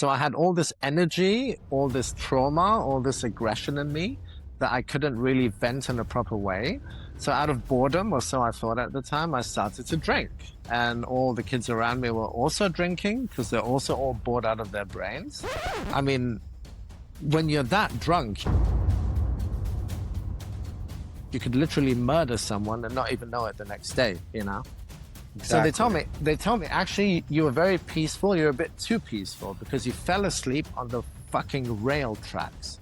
So I had all this energy, all this trauma, all this aggression in me that I couldn't really vent in a proper way. So out of boredom, or so I thought at the time, I started to drink. And all the kids around me were also drinking because they're also all bored out of their brains. I mean, when you're that drunk, you could literally murder someone and not even know it the next day, you know? Exactly. So they told me, actually, you were very peaceful. You're a bit too peaceful because you fell asleep on the fucking rail tracks.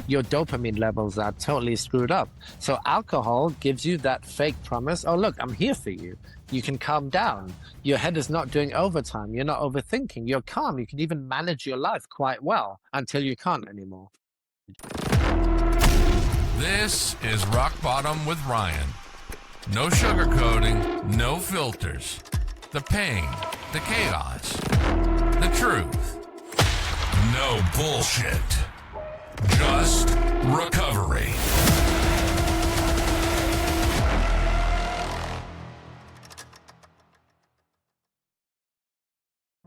Your dopamine levels are totally screwed up. So alcohol gives you that fake promise. Oh, look, I'm here for you. You can calm down. Your head is not doing overtime. You're not overthinking. You're calm. You can even manage your life quite well until you can't anymore. This is Rock Bottom with Ryan. No sugarcoating, no filters. The pain, the chaos, the truth. No bullshit. Just recovery.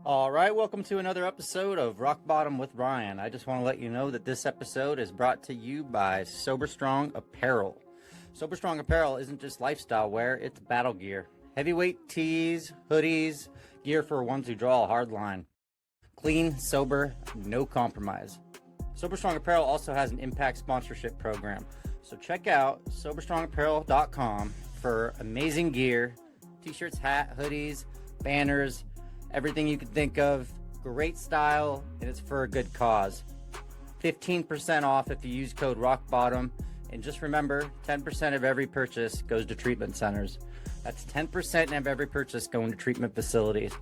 All right, welcome to another episode of Rock Bottom with Ryan. I just want to let you know that this episode is brought to you by Sober Strong Apparel. Sober Strong Apparel isn't just lifestyle wear, it's battle gear. Heavyweight tees, hoodies, gear for ones who draw a hard line. Clean, sober, no compromise. Sober Strong Apparel also has an impact sponsorship program. So check out SoberStrongApparel.com for amazing gear, t-shirts, hat, hoodies, banners, everything you can think of. Great style, and it's for a good cause. 15% off if you use code ROCKBOTTOM. And just remember, 10% of every purchase goes to treatment centers. That's 10% of every purchase going to treatment facilities.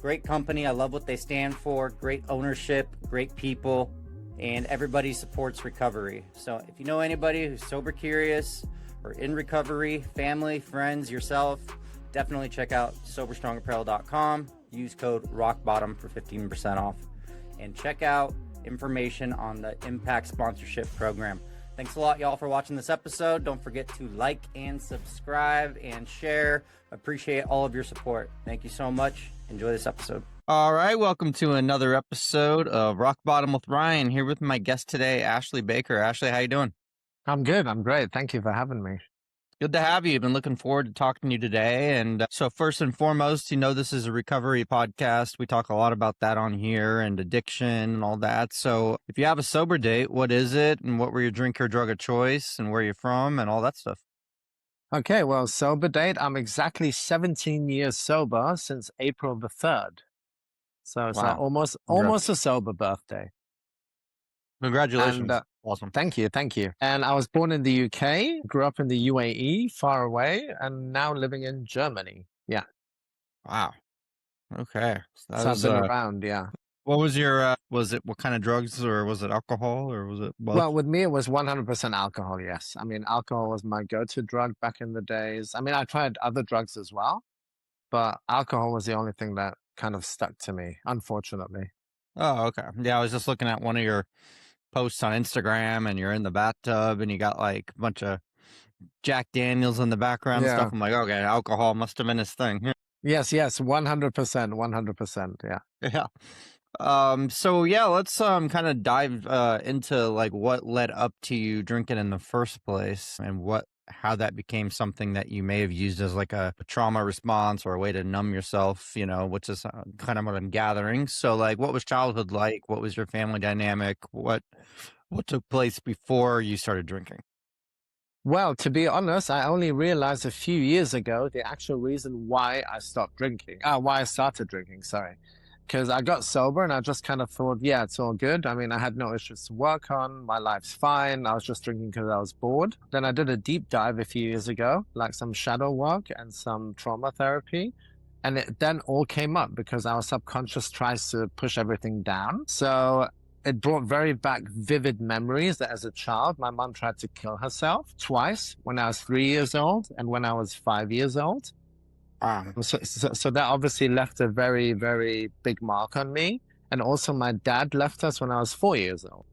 Great company. I love what they stand for. Great ownership, great people, and everybody supports recovery. So if you know anybody who's sober curious or in recovery, family, friends, yourself, definitely check out SoberStrongApparel.com. Use code ROCKBOTTOM for 15% off. And check out information on the Impact Sponsorship Program. Thanks a lot, y'all, for watching this episode. Don't forget to like and subscribe and share. Appreciate all of your support. Thank you so much. Enjoy this episode. All right, welcome to another episode of Rock Bottom with Ryan. Here with my guest today, Ashley Baker. Ashley, how you doing? I'm good. I'm great. Thank you for having me. Good to have you. I've been looking forward to talking to you today. And so first and foremost, you know, this is a recovery podcast. We talk a lot about that on here and addiction and all that. So if you have a sober date, what is it? And what were your drink or drug of choice? And where you're from and all that stuff? Okay, well, sober date. I'm exactly 17 years sober since April the 3rd. So it's like almost a sober birthday. Congratulations. And, awesome. Thank you. And I was born in the UK, grew up in the UAE, far away, and now living in Germany. Yeah. Wow. Okay. So I've been around, yeah. What was your, what kind of drugs, or was it alcohol, or was it both? Well, with me, it was 100% alcohol, yes. I mean, alcohol was my go-to drug back in the days. I mean, I tried other drugs as well, but alcohol was the only thing that kind of stuck to me, unfortunately. Oh, okay. Yeah, I was just looking at one of your posts on Instagram, and you're in the bathtub and you got like a bunch of Jack Daniels in the background and stuff. I'm like, okay, alcohol must have been his thing. Yes, 100%, yeah. Yeah. So yeah, let's kind of dive into like what led up to you drinking in the first place, and how that became something that you may have used as like a trauma response or a way to numb yourself, you know, which is kind of what I'm gathering. So like, what was childhood like? What was your family dynamic? What took place before you started drinking? Well, to be honest, I only realized a few years ago the actual reason why I started drinking, sorry. Because I got sober and I just kind of thought, yeah, it's all good. I mean, I had no issues to work on. My life's fine. I was just drinking because I was bored. Then I did a deep dive a few years ago, like some shadow work and some trauma therapy. And it then all came up because our subconscious tries to push everything down. So it brought very back vivid memories that as a child, my mom tried to kill herself twice, when I was 3 years old and when I was 5 years old. So that obviously left a very, very big mark on me. And also my dad left us when I was 4 years old.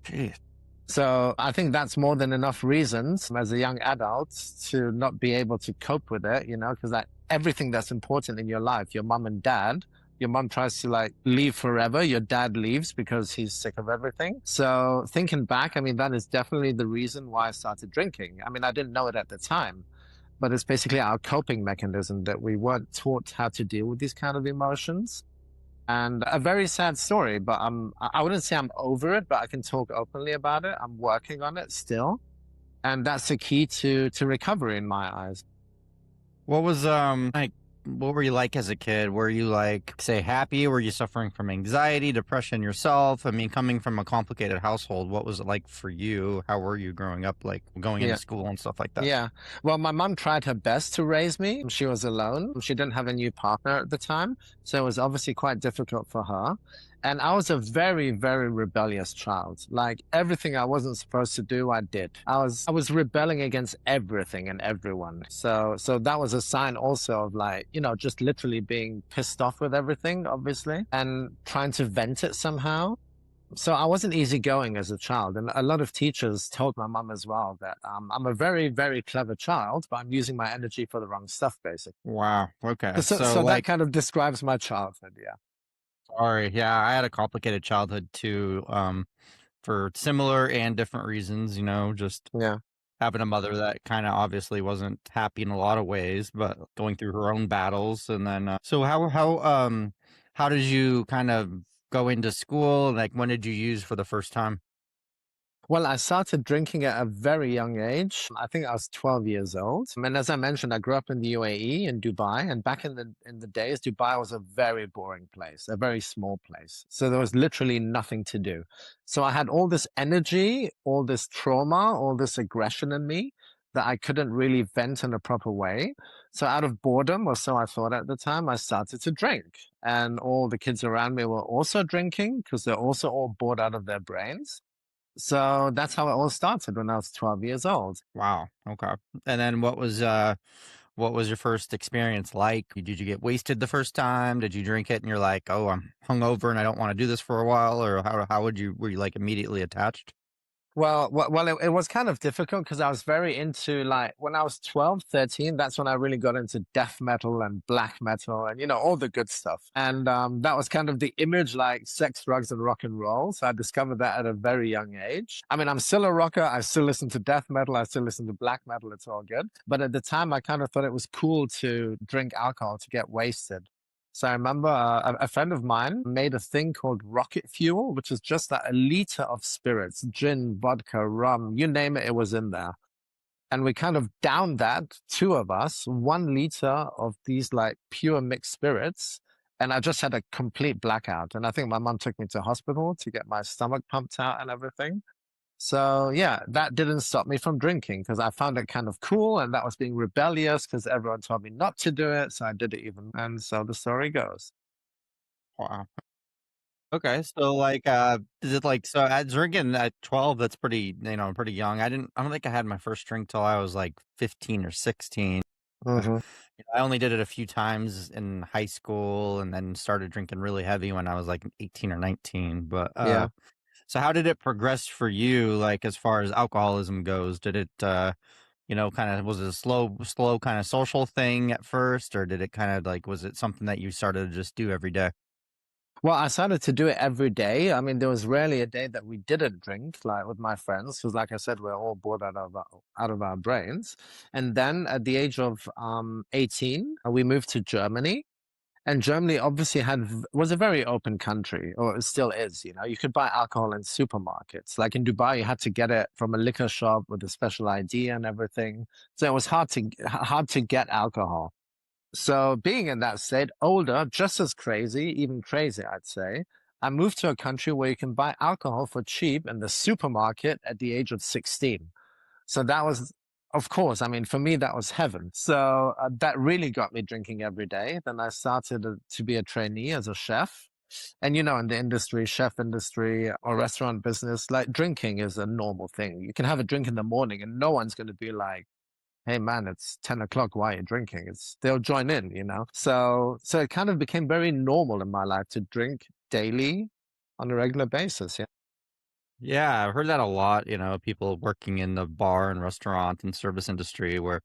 Jeez. So I think that's more than enough reasons as a young adult to not be able to cope with it, you know, because everything that's important in your life, your mom and dad, Your mom tries to like leave forever. Your dad leaves because he's sick of everything. So thinking back, I mean, that is definitely the reason why I started drinking. I mean, I didn't know it at the time, but it's basically our coping mechanism that we weren't taught how to deal with these kind of emotions. And a very sad story, but I wouldn't say I'm over it, but I can talk openly about it. I'm working on it still. And that's the key to recovery in my eyes. What was like what were you like as a kid? Were you like say happy? Were you suffering from anxiety, depression yourself? I mean, coming from a complicated household, what was it like for you? How were you growing up, like going into Yeah. school and stuff like that? Yeah. Well, my mom tried her best to raise me. She was alone. She didn't have a new partner at the time. So it was obviously quite difficult for her. And I was a very, very rebellious child. Like everything I wasn't supposed to do, I did. I was rebelling against everything and everyone. So that was a sign also of like, just literally being pissed off with everything, obviously, and trying to vent it somehow. So I wasn't easygoing as a child, and a lot of teachers told my mum as well that I'm a very, very clever child, but I'm using my energy for the wrong stuff, basically. Wow. Okay. So, So so that like kind of describes my childhood. Yeah, sorry. Yeah, I had a complicated childhood too. For similar and different reasons, just yeah. having a mother that kind of obviously wasn't happy in a lot of ways, but going through her own battles. And then, so how did you kind of go into school? Like, when did you use for the first time? Well, I started drinking at a very young age. I think I was 12 years old. And as I mentioned, I grew up in the UAE in Dubai. And back in the days, Dubai was a very boring place, a very small place. So there was literally nothing to do. So I had all this energy, all this trauma, all this aggression in me that I couldn't really vent in a proper way. So out of boredom, or so I thought at the time, I started to drink. And all the kids around me were also drinking because they're also all bored out of their brains. So that's how it all started when I was 12 years old. Wow. Okay. And then what was your first experience like? Did you get wasted the first time? Did you drink it and you're like, oh, I'm hungover and I don't want to do this for a while? Or how were you like immediately attached? Well, it was kind of difficult because I was very into like when I was 12, 13. That's when I really got into death metal and black metal and, all the good stuff. And that was kind of the image like sex, drugs, and rock and roll. So I discovered that at a very young age. I mean, I'm still a rocker. I still listen to death metal. I still listen to black metal. It's all good. But at the time, I kind of thought it was cool to drink alcohol to get wasted. So I remember a friend of mine made a thing called rocket fuel, which is just that a liter of spirits, gin, vodka, rum, you name it, it was in there. And we kind of downed that, two of us, 1 liter of these like pure mixed spirits. And I just had a complete blackout. And I think my mom took me to hospital to get my stomach pumped out and everything. So yeah, that didn't stop me from drinking because I found it kind of cool and that was being rebellious because everyone told me not to do it. So I did it even. And so the story goes. Wow. Okay, so like, is it like so at drinking at 12? That's pretty, pretty young. I don't think I had my first drink till I was like 15 or 16. Hmm. I only did it a few times in high school, and then started drinking really heavy when I was like 18 or 19. But Yeah. so how did it progress for you, like as far as alcoholism goes? Did it, kind of was it a slow kind of social thing at first, or did it kind of like was it something that you started to just do every day? Well, I started to do it every day. I mean, there was rarely a day that we didn't drink, like with my friends, because, like I said, we're all bored out of our brains. And then at the age of 18, we moved to Germany. And Germany obviously was a very open country, or it still is. You could buy alcohol in supermarkets. Like in Dubai, you had to get it from a liquor shop with a special ID and everything. So it was hard to get alcohol. So being in that state, older, just as crazy, even crazy, I'd say, I moved to a country where you can buy alcohol for cheap in the supermarket at the age of 16. So that was, of course, I mean, for me, that was heaven. So that really got me drinking every day. Then I started to be a trainee as a chef. And, in the industry, chef industry or restaurant business, like drinking is a normal thing. You can have a drink in the morning and no one's going to be like, hey man, it's 10 o'clock. Why are you drinking? They'll join in. So it kind of became very normal in my life to drink daily on a regular basis. Yeah. Yeah, I've heard that a lot, people working in the bar and restaurant and service industry where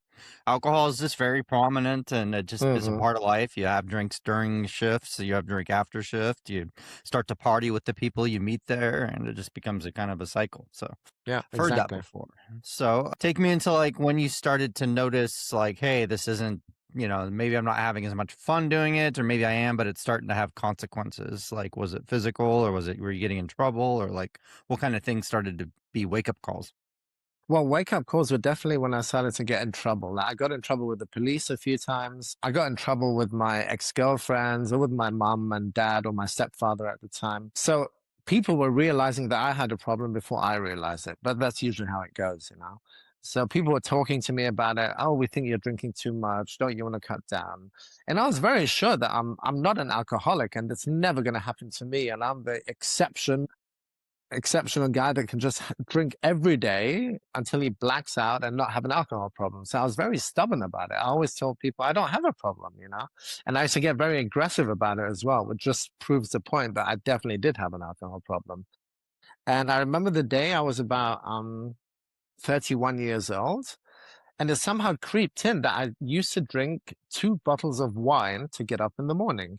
alcohol is just very prominent and it just is a Hmm. part of life. You have drinks during shifts, you have drink after shift, you start to party with the people you meet there, and it just becomes a kind of a cycle. So Yeah, I've heard that exactly. before. So take me into like when you started to notice like, hey, this isn't, maybe I'm not having as much fun doing it, or maybe I am, but it's starting to have consequences. Like, was it physical, or were you getting in trouble, or like what kind of things started to be wake up calls? Well, wake up calls were definitely when I started to get in trouble. Like, I got in trouble with the police a few times. I got in trouble with my ex-girlfriends or with my mom and dad or my stepfather at the time. So people were realizing that I had a problem before I realized it. But that's usually how it goes, you know? So people were talking to me about it. Oh, we think you're drinking too much. Don't you want to cut down? And I was very sure that I'm not an alcoholic and it's never going to happen to me. And I'm the exceptional guy that can just drink every day until he blacks out and not have an alcohol problem. So I was very stubborn about it. I always told people I don't have a problem, you know? And I used to get very aggressive about it as well, which just proves the point that I definitely did have an alcohol problem. And I remember the day I was about 31 years old, and it somehow creeped in that I used to drink 2 bottles of wine to get up in the morning.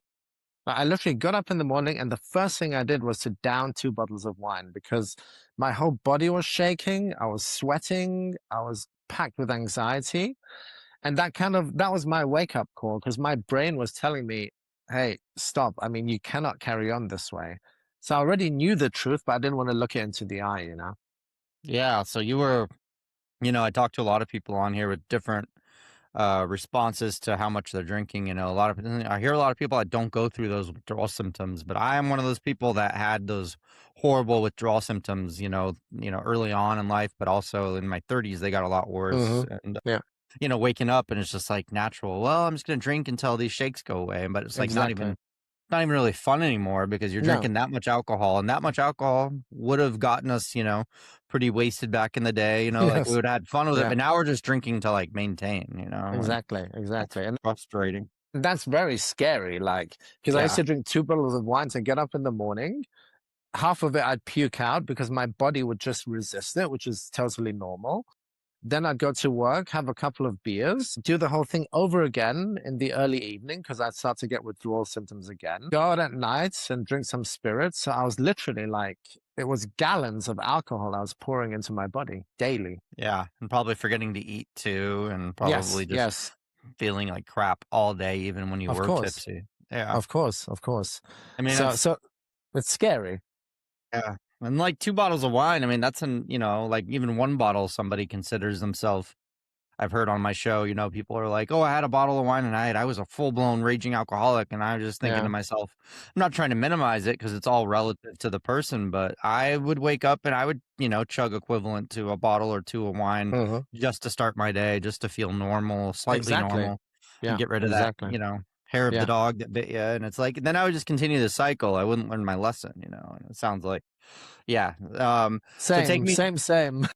I literally got up in the morning, and the first thing I did was to down 2 bottles of wine because my whole body was shaking. I was sweating. I was packed with anxiety. And that was my wake up call because my brain was telling me, hey, stop. I mean, you cannot carry on this way. So I already knew the truth, but I didn't want to look it into the eye, you know? Yeah, so you were, I talked to a lot of people on here with different responses to how much they're drinking. I hear a lot of people that don't go through those withdrawal symptoms, but I am one of those people that had those horrible withdrawal symptoms, early on in life, but also in my 30s, they got a lot worse. Hmm. And, Yeah, waking up and it's just like natural. Well, I'm just going to drink until these shakes go away. But it's like exactly. not even really fun anymore because you're No, drinking that much alcohol, and that much alcohol would have gotten us, pretty wasted back in the day, like we yes. would have had fun with it, Yeah, but now we're just drinking to like maintain, and exactly. that's Exactly. And frustrating. that's very scary. Like, because I used Yeah. to drink 2 bottles of wine to get up in the morning. Half of it I'd puke out because my body would just resist it, which is totally normal. Then I'd go to work, have a couple of beers, do the whole thing over again in the early evening because I'd start to get withdrawal symptoms again. Go out at night and drink some spirits. So I was literally like, it was gallons of alcohol I was pouring into my body daily. Yeah, and probably forgetting to eat too, and Yes, probably just yes, feeling like crap all day even when you of were course, tipsy. Yeah. of course, of course. I mean, So it's scary. yeah. And like 2 bottles of wine, I mean, that's like even 1 bottle somebody considers themselves. I've heard on my show, people are like, "Oh, I had a bottle of wine tonight. I was a full-blown raging alcoholic." And I was just thinking to Yeah. myself, I'm not trying to minimize it because it's all relative to the person, but I would wake up and I would, chug equivalent to a bottle or 2 of wine Hmm. just to start my day, just to feel normal, slightly Exactly. normal, and Yeah, get rid of that, exactly. hair of the Yeah. dog that bit you. And it's like, then I would just continue the cycle. I wouldn't learn my lesson, and it sounds like, yeah. So take Same, me same, same.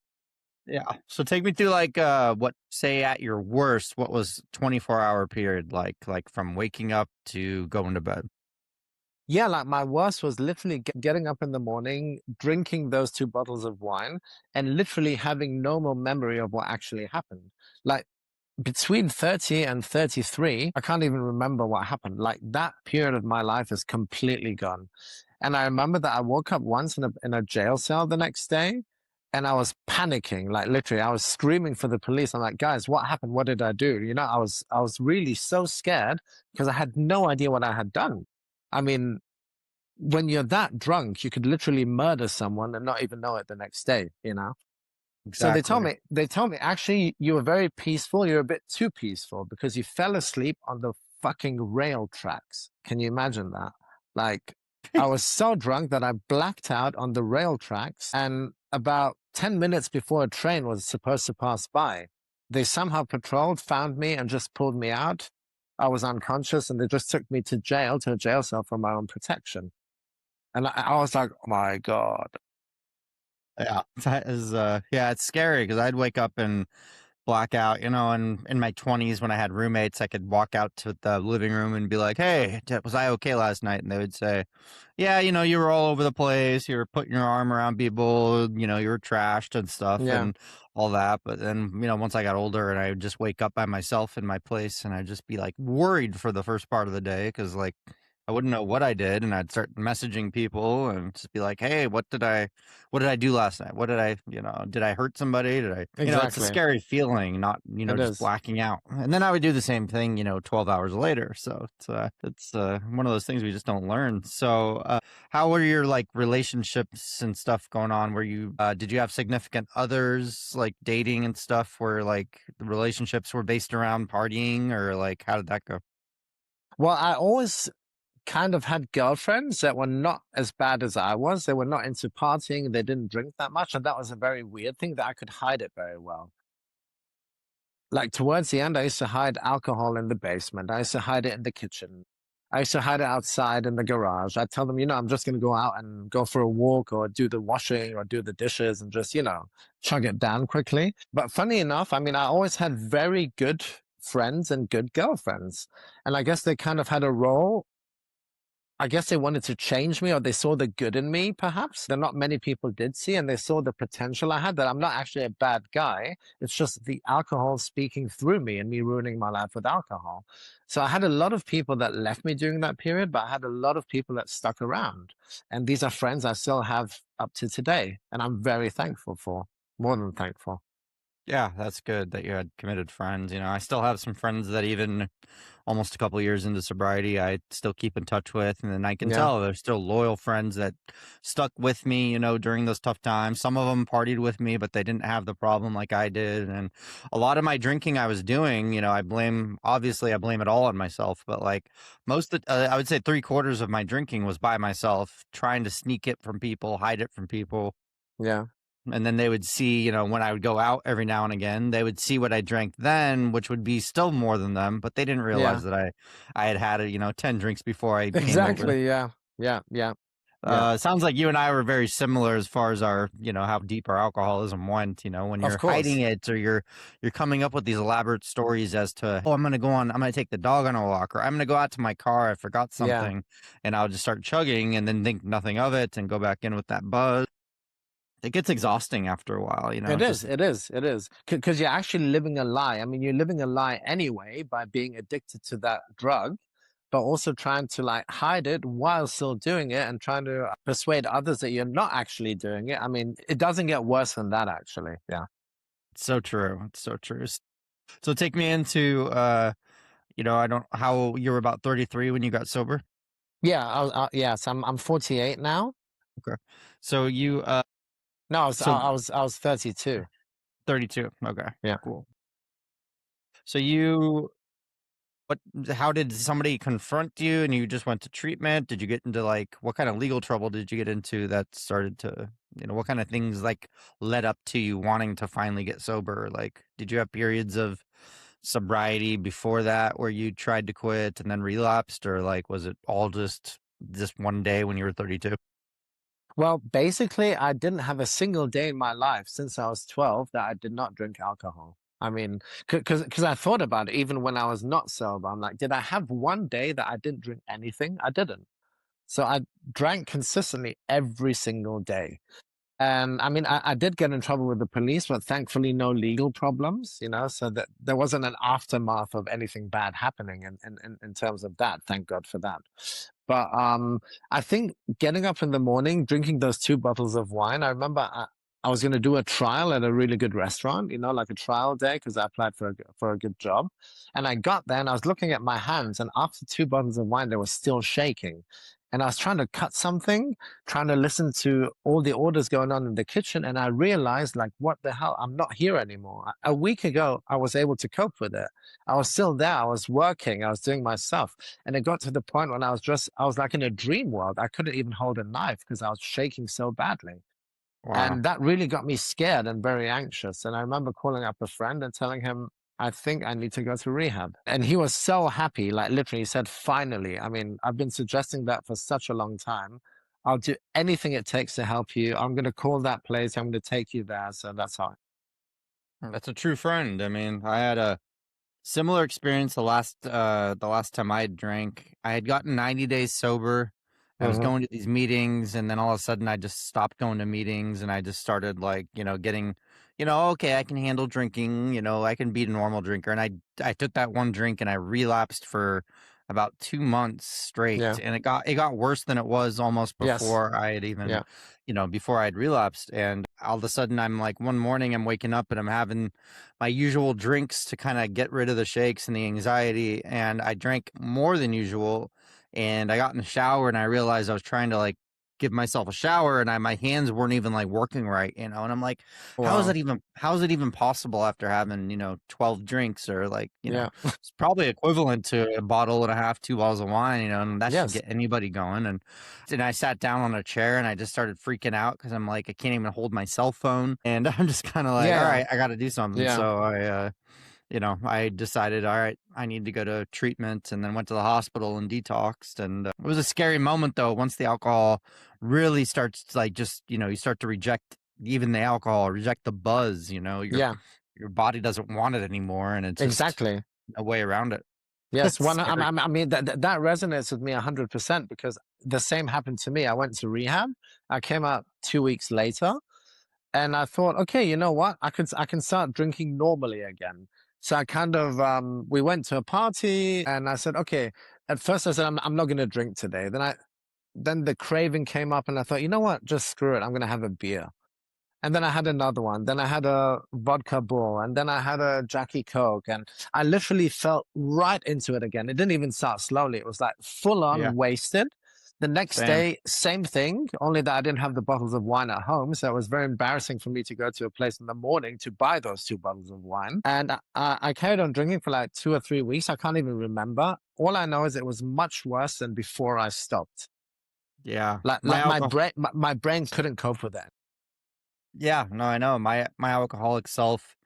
yeah. So take me through like what say at your worst, what was 24-hour period like from waking up to going to bed? Yeah, like my worst was literally getting up in the morning, drinking those 2 bottles of wine, and literally having no more memory of what actually happened. Like between 30 and 33, I can't even remember what happened. Like that period of my life is completely gone. And I remember that I woke up once in a jail cell the next day and I was panicking, like literally I was screaming for the police. I'm like, guys, what happened? What did I do? You know, I was really so scared because I had no idea what I had done. I mean, when you're that drunk, you could literally murder someone and not even know it the next day, you know? So Exactly. they told me, actually, you were very peaceful. You're a bit too peaceful because you fell asleep on the fucking rail tracks. Can you imagine that? Like, I was so drunk that I blacked out on the rail tracks. And about 10 minutes before a train was supposed to pass by, they somehow patrolled, found me, and just pulled me out. I was unconscious and they just took me to jail, to a jail cell for my own protection. And I was like, oh my God. Yeah. That is yeah, it's scary because I'd wake up and blackout, and in my 20s when I had roommates, I could walk out to the living room and be like, "Hey, was I okay last night?" And they would say, "Yeah, you were all over the place. You were putting your arm around people, you were trashed and stuff Yeah, and all that." But then, once I got older and I would just wake up by myself in my place and I'd just be like worried for the first part of the day because like I wouldn't know what I did, and I'd start messaging people and just be like, "Hey, what did I do last night? Did I hurt somebody? Did I, it's a exactly. scary feeling, not, It just is. blacking out." And then I would do the same thing, 12 hours later. So it's one of those things we just don't learn. So, how were your like relationships and stuff going on? Did you have significant others like dating and stuff where like the relationships were based around partying, or like how did that go? Well, I always kind of had girlfriends that were not as bad as I was. They were not into partying. They didn't drink that much. And that was a very weird thing that I could hide it very well. Like towards the end, I used to hide alcohol in the basement. I used to hide it in the kitchen. I used to hide it outside in the garage. I'd tell them, I'm just going to go out and go for a walk or do the washing or do the dishes and just, chug it down quickly. But funny enough, I mean, I always had very good friends and good girlfriends. And I guess they kind of had a role. I guess they wanted to change me or they saw the good in me, perhaps, that not many people did see. And they saw the potential I had, that I'm not actually a bad guy. It's just the alcohol speaking through me and me ruining my life with alcohol. So I had a lot of people that left me during that period, but I had a lot of people that stuck around. And these are friends I still have up to today. And I'm very thankful for, more than thankful. Yeah, that's good that you had committed friends. I still have some friends that even almost a couple years into sobriety, I still keep in touch with. And then I can Yeah. tell they're still loyal friends that stuck with me, during those tough times. Some of them partied with me, but they didn't have the problem like I did. And a lot of my drinking I was doing, obviously I blame it all on myself, but like I would say 3/4 of my drinking was by myself, trying to sneak it from people, hide it from people. Yeah. And then they would see, when I would go out every now and again, they would see what I drank then, which would be still more than them, but they didn't realize Yeah. that I had had, 10 drinks before I came over. Exactly. Yeah. Yeah. Yeah. Yeah. Sounds like you and I were very similar as far as our, how deep our alcoholism went, when Of you're hiding course. it or you're coming up with these elaborate stories as to, oh, I'm going to take the dog on a walk, or I'm going to go out to my car. I forgot Yeah. something, and I'll just start chugging and then think nothing of it and go back in with that buzz. It gets exhausting after a while, It it's is, just, it is, it is. Because you're actually living a lie. I mean, you're living a lie anyway by being addicted to that drug, but also trying to like hide it while still doing it and trying to persuade others that you're not actually doing it. I mean, it doesn't get worse than that, actually. Yeah. it's so true. It's so true. So take me into, I don't, how you were about 33 when you got sober. Yeah. Yes, I'm 48 now. Okay. So No, so I was 32. 32. Okay. Yeah. Cool. So what, how did somebody confront you and you just went to treatment? Did you get into like, what kind of legal trouble did you get into that started to, what kind of things like led up to you wanting to finally get sober? Like, did you have periods of sobriety before that where you tried to quit and then relapsed, or like was it all just one day when you were 32? Well, basically, I didn't have a single day in my life since I was 12 that I did not drink alcohol. I mean, because I thought about it even when I was not sober. I'm like, did I have one day that I didn't drink anything? I didn't. So I drank consistently every single day. And I mean, I did get in trouble with the police, but thankfully no legal problems, so that there wasn't an aftermath of anything bad happening in terms of that. Thank God for that. But I think getting up in the morning, drinking those 2 bottles of wine, I remember I was going to do a trial at a really good restaurant, like a trial day, because I applied for a good job. And I got there and I was looking at my hands, and after 2 bottles of wine, they were still shaking. And I was trying to cut something, trying to listen to all the orders going on in the kitchen. And I realized, like, what the hell? I'm not here anymore. A week ago, I was able to cope with it. I was still there. I was working. I was doing my stuff. And it got to the point when I was like in a dream world. I couldn't even hold a knife because I was shaking so badly. Wow. And that really got me scared and very anxious. And I remember calling up a friend and telling him, I think I need to go to rehab. And he was so happy, like literally, he said, finally. I mean, I've been suggesting that for such a long time. I'll do anything it takes to help you. I'm going to call that place. I'm going to take you there. So that's how. That's a true friend. I mean, I had a similar experience the last time I drank. I had gotten 90 days sober. I was Hmm. going to these meetings, and then all of a sudden I just stopped going to meetings, and I just started, like, getting, okay, I can handle drinking, I can be a normal drinker. And I took that one drink and I relapsed for about 2 months straight, Yeah. and it got worse than it was almost Yes. before I had even, Yeah. before I had relapsed. And all of a sudden I'm like, one morning I'm waking up and I'm having my usual drinks to kind of get rid of the shakes and the anxiety. And I drank more than usual. And I got in the shower and I realized I was trying to, like, give myself a shower, and my hands weren't even, like, working right, and I'm like, Wow. how is it even possible after having, 12 drinks, or, like, Yeah. it's probably equivalent to a bottle and a half, 2 bottles of wine, and that should Yes. get anybody going. And I sat down on a chair and I just started freaking out because I'm like, I can't even hold my cell phone. And I'm just kind of like, all Yeah. right, I got to do something. Yeah. So I decided, all right, I need to go to treatment, and then went to the hospital and detoxed. And it was a scary moment, though, once the alcohol really starts to, like, just, you start to reject even the alcohol, reject the buzz, Yeah. your body doesn't want it anymore. And it's just Exactly. a way around it. Yes. It's One. scary. I mean, that resonates with me 100% because the same happened to me. I went to rehab. I came out 2 weeks later. And I thought, okay, you know what? I can start drinking normally again. So I kind of we went to a party and I said, okay. At first I said I'm not gonna drink today. Then the craving came up and I thought, you know what? Just screw it. I'm gonna have a beer. And then I had another one. Then I had a vodka bull. And then I had a Jackie Coke. And I literally felt right into it again. It didn't even start slowly. It was like full Yeah. on wasted. The next Same. day, same thing, only that I didn't have the bottles of wine at home. So it was very embarrassing for me to go to a place in the morning to buy those 2 bottles of wine. And I carried on drinking for like 2 or 3 weeks. I can't even remember. All I know is it was much worse than before I stopped. Yeah. My Like alcohol. my brain couldn't cope with it. Yeah, no, I know. My alcoholic self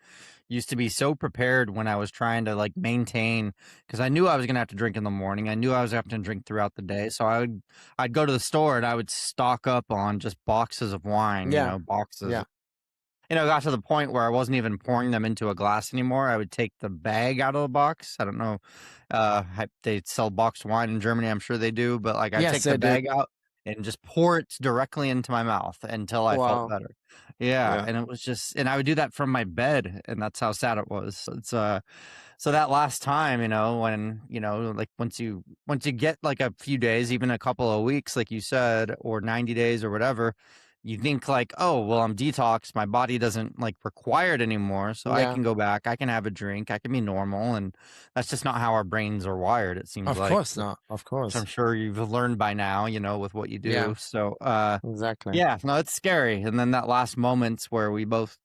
used to be so prepared when I was trying to, like, maintain, because I knew I was gonna have to drink in the morning. I knew I was gonna have to drink throughout the day. So I'd go to the store and I would stock up on just boxes of wine, Yeah. boxes. Yeah. It got to the point where I wasn't even pouring them into a glass anymore. I would take the bag out of the box. I don't know, they sell boxed wine in Germany. I'm sure they do, but, like, I'd Yes, take the they do. bag out and just pour it directly into my mouth until I felt Wow. better. Yeah, Yeah. and it was just, and I would do that from my bed, and that's how sad it was. So so that last time, when, like, once you get, like, a few days, even a couple of weeks, like you said, or 90 days or whatever, you think, like, oh, well, I'm detoxed. My body doesn't, like, require it anymore. So I Yeah. can go back. I can have a drink. I can be normal. And that's just not how our brains are wired, it seems Of like, course not. Of which I'm course. sure you've learned by now, with what you do. Yeah. So, Exactly. yeah, no, it's scary. And then that last moments where we both,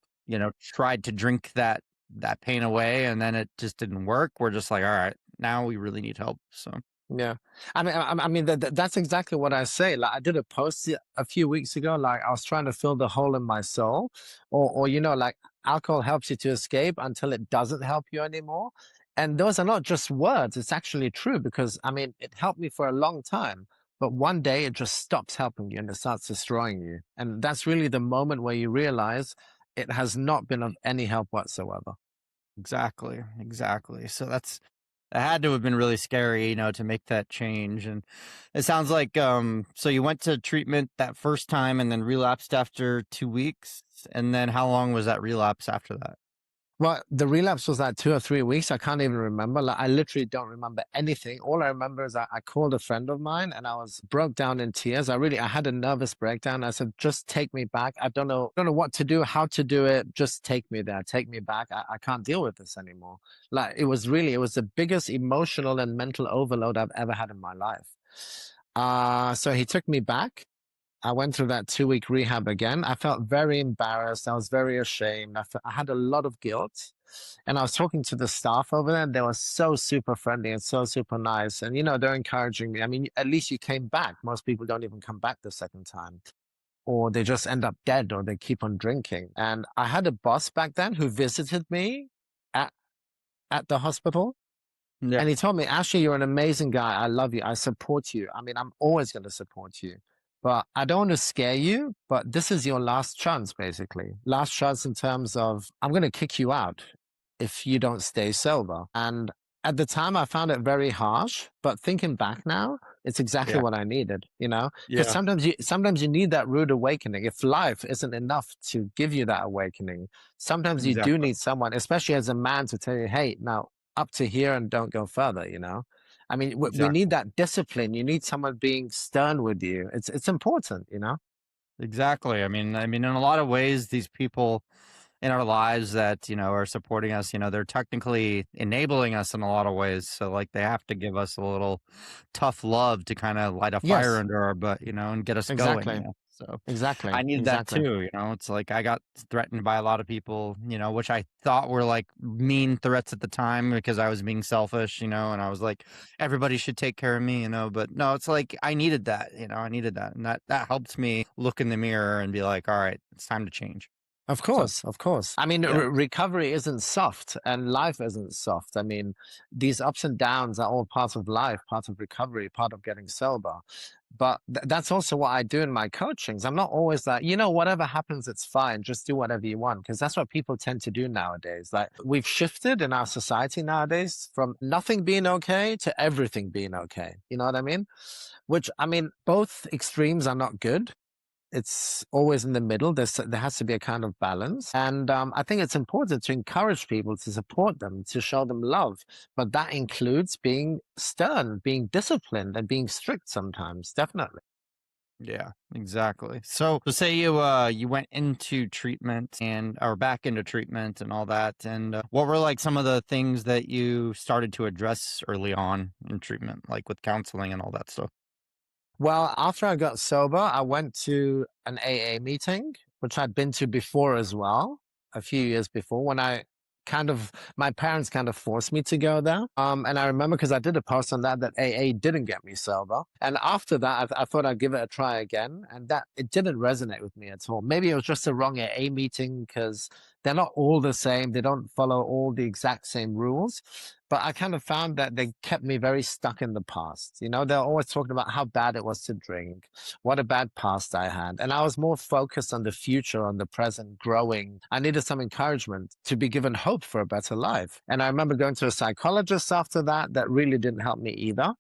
tried to drink that pain away, and then it just didn't work. We're just like, all right, now we really need help. So, Yeah, I mean that's exactly what I say. Like I did a post a few weeks ago. Like I was trying to fill the hole in my soul, or like alcohol helps you to escape until it doesn't help you anymore. And those are not just words; it's actually true because I mean it helped me for a long time, but one day it just stops helping you and it starts destroying you. And that's really the moment where you realize it has not been of any help whatsoever. exactly, exactly. So that had to have been really scary, to make that change. And it sounds like, so you went to treatment that first time and then relapsed after 2 weeks. And then how long was that relapse after that? Well, the relapse was like 2 or 3 weeks. I can't even remember. Like, I literally don't remember anything. All I remember is I called a friend of mine and I was broke down in tears. I had a nervous breakdown. I said, just take me back. Don't know what to do, how to do it. Just take me there. Take me back. I can't deal with this anymore. Like, it was the biggest emotional and mental overload I've ever had in my life. So he took me back. I went through that 2 week rehab again. I felt very embarrassed. I was very ashamed. I had a lot of guilt. And I was talking to the staff over there, and they were so super friendly and so super nice. And, they're encouraging me. I mean, at least you came back. Most people don't even come back the second time, or they just end up dead, or they keep on drinking. And I had a boss back then who visited me at, at the hospital. Yeah. And he told me, Ashley, you're an amazing guy. I love you. I support you. I mean, I'm always going to support you. But I don't want to scare you, but this is your last chance, basically. Last chance in terms of I'm going to kick you out if you don't stay sober. And at the time, I found it very harsh. But thinking back now, it's exactly Yeah. what I needed, because Yeah. sometimes you need that rude awakening. If life isn't enough to give you that awakening, sometimes you do Exactly. need someone, especially as a man, to tell you, hey, now up to here and don't go further. I mean, we need Exactly. that discipline. You need someone being stern with you. It's important. Exactly. In a lot of ways, these people in our lives that, are supporting us, they're technically enabling us in a lot of ways. So like they have to give us a little tough love to kind of light a fire Yes, under our butt, and get us going, exactly, So I exactly, needed that exactly. too, It's like I got threatened by a lot of people, which I thought were like mean threats at the time because I was being selfish, and I was like, everybody should take care of me, but no, it's like I needed that, I needed that. And that helped me look in the mirror and be like, all right, it's time to change. Of So course, of course. I mean, yeah. recovery isn't soft, and life isn't soft. I mean, these ups and downs are all part of life, part of recovery, part of getting sober. But that's also what I do in my coachings. I'm not always like, whatever happens, it's fine. Just do whatever you want, because that's what people tend to do nowadays. Like we've shifted in our society nowadays from nothing being okay to everything being okay. You know what I mean? Which, I mean, both extremes are not good. It's always in the middle. There has to be a kind of balance, and I think it's important to encourage people, to support them, to show them love. But that includes being stern, being disciplined, and being strict sometimes. Definitely. Yeah, exactly. So say you went into treatment and or back into treatment and all that, and what were like some of the things that you started to address early on in treatment, like with counseling and all that stuff? Well, after I got sober, I went to an AA meeting, which I'd been to before as well, a few years before, when my parents kind of forced me to go there. And I remember because I did a post on that AA didn't get me sober. And after that, I thought I'd give it a try again. And that it didn't resonate with me at all. Maybe it was just the wrong AA meeting because they're not all the same. They don't follow all the exact same rules. But I kind of found that they kept me very stuck in the past. They're always talking about how bad it was to drink, what a bad past I had. And I was more focused on the future, on the present, growing. I needed some encouragement to be given hope for a better life. And I remember going to a psychologist after that. That really didn't help me either.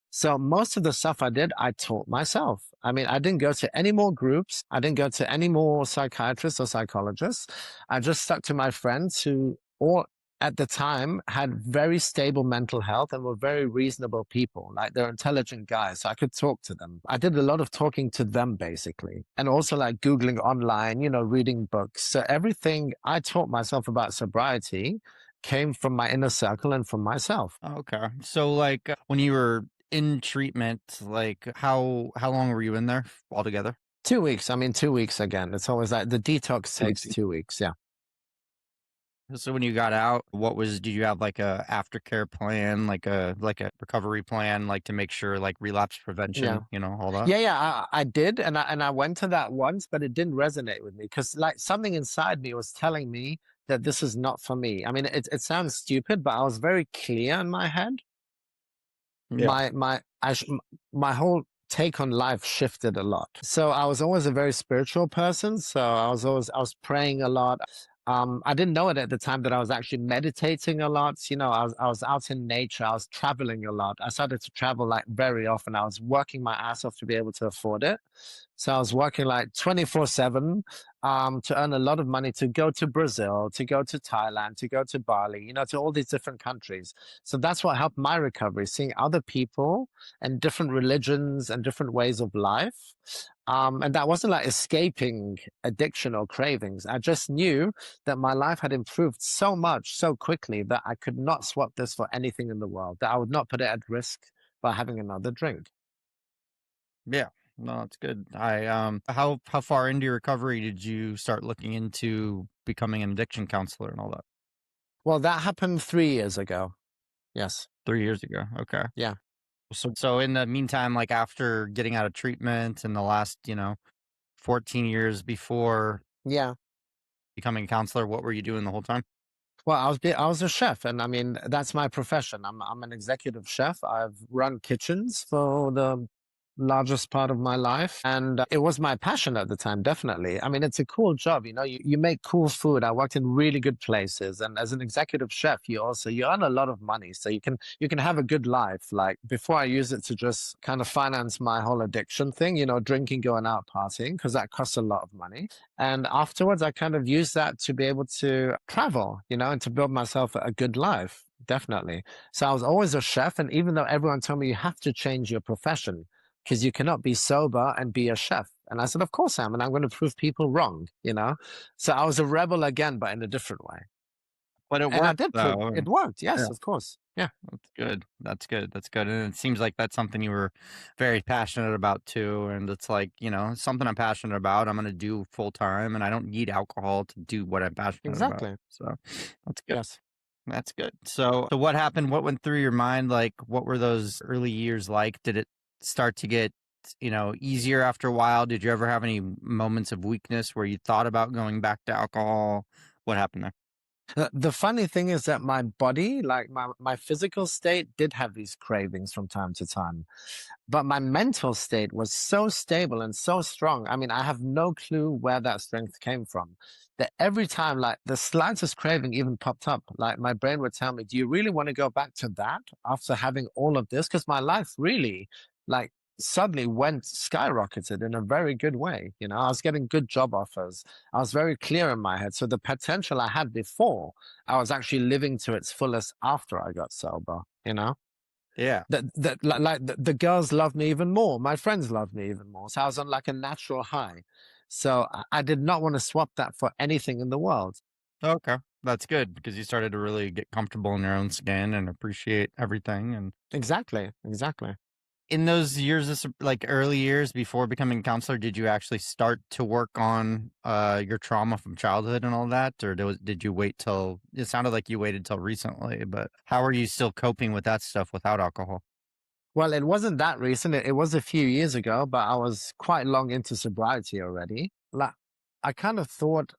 So most of the stuff I did, I taught myself. I mean, I didn't go to any more groups. I didn't go to any more psychiatrists or psychologists. I just stuck to my friends who all at the time had very stable mental health and were very reasonable people. Like they're intelligent guys. So I could talk to them. I did a lot of talking to them basically. And also like Googling online, reading books. So everything I taught myself about sobriety came from my inner circle and from myself. Okay. So like when you were in treatment, like how long were you in there altogether? 2 weeks. I mean, 2 weeks again. It's always like the detox 2 weeks. takes 2 weeks. Yeah. So when you got out, did you have like a aftercare plan, like a recovery plan, like to make sure like relapse Yeah. prevention, all that? Yeah. Yeah. I did. And I went to that once, but it didn't resonate with me because like something inside me was telling me that this is not for me. I mean, it sounds stupid, but I was very clear in my head. Yeah. My whole take on life shifted a lot. So I was always a very spiritual person. So I was praying a lot. I didn't know it at the time that I was actually meditating a lot. I was out in nature. I was traveling a lot. I started to travel like very often. I was working my ass off to be able to afford it. So I was working like 24/7 to earn a lot of money to go to Brazil, to go to Thailand, to go to Bali, to all these different countries. So that's what helped my recovery, seeing other people and different religions and different ways of life. And that wasn't like escaping addiction or cravings. I just knew that my life had improved so much so quickly that I could not swap this for anything in the world, that I would not put it at risk by having another drink. Yeah. No, it's good. How far into your recovery did you start looking into becoming an addiction counselor and all that? Well, that happened 3 years ago. Yes. 3 years ago. Okay. Yeah. So in the meantime, like after getting out of treatment in the last, 14 years before Yeah. becoming a counselor, what were you doing the whole time? Well, I was a chef, and I mean that's my profession. I'm an executive chef. I've run kitchens for the largest part of my life. And it was my passion at the time, definitely. I mean, it's a cool job, you make cool food. I worked in really good places. And as an executive chef, you earn a lot of money. So you can have a good life. Like before I use it to just kind of finance my whole addiction thing, drinking, going out partying, because that costs a lot of money. And afterwards, I kind of used that to be able to travel, and to build myself a good life. Definitely. So I was always a chef. And even though everyone told me you have to change your profession because you cannot be sober and be a chef. And I said, of course I am. And I'm going to prove people wrong. So I was a rebel again, but in a different way. But it And I worked did prove though. it worked. Yeah, Yes, of course. Yeah, that's good. That's good. That's good. And it seems like that's something you were very passionate about too. And it's like, something I'm passionate about, I'm going to do full time, and I don't need alcohol to do what I'm passionate about. exactly. So that's good. Yes. That's good. So what happened? What went through your mind? Like, what were those early years like? Did it start to get, easier after a while? Did you ever have any moments of weakness where you thought about going back to alcohol? What happened there? The funny thing is that my body, like my physical state, did have these cravings from time to time. But my mental state was so stable and so strong. I mean, I have no clue where that strength came from. That every time, like the slightest craving even popped up, like my brain would tell me, do you really want to go back to that after having all of this? Because my life really, like, suddenly went skyrocketed in a very good way. I was getting good job offers. I was very clear in my head. So the potential I had before, I was actually living to its fullest after I got sober. Yeah. The girls loved me even more. My friends loved me even more. So I was on like a natural high. So I did not want to swap that for anything in the world. Okay. That's good because you started to really get comfortable in your own skin and appreciate everything. And Exactly. Exactly. in those years, like early years before becoming a counselor, did you actually start to work on your trauma from childhood and all that? Or did you wait till, it sounded like you waited till recently, but how are you still coping with that stuff without alcohol? Well, it wasn't that recent. It was a few years ago, but I was quite long into sobriety already. Like, I kind of thought,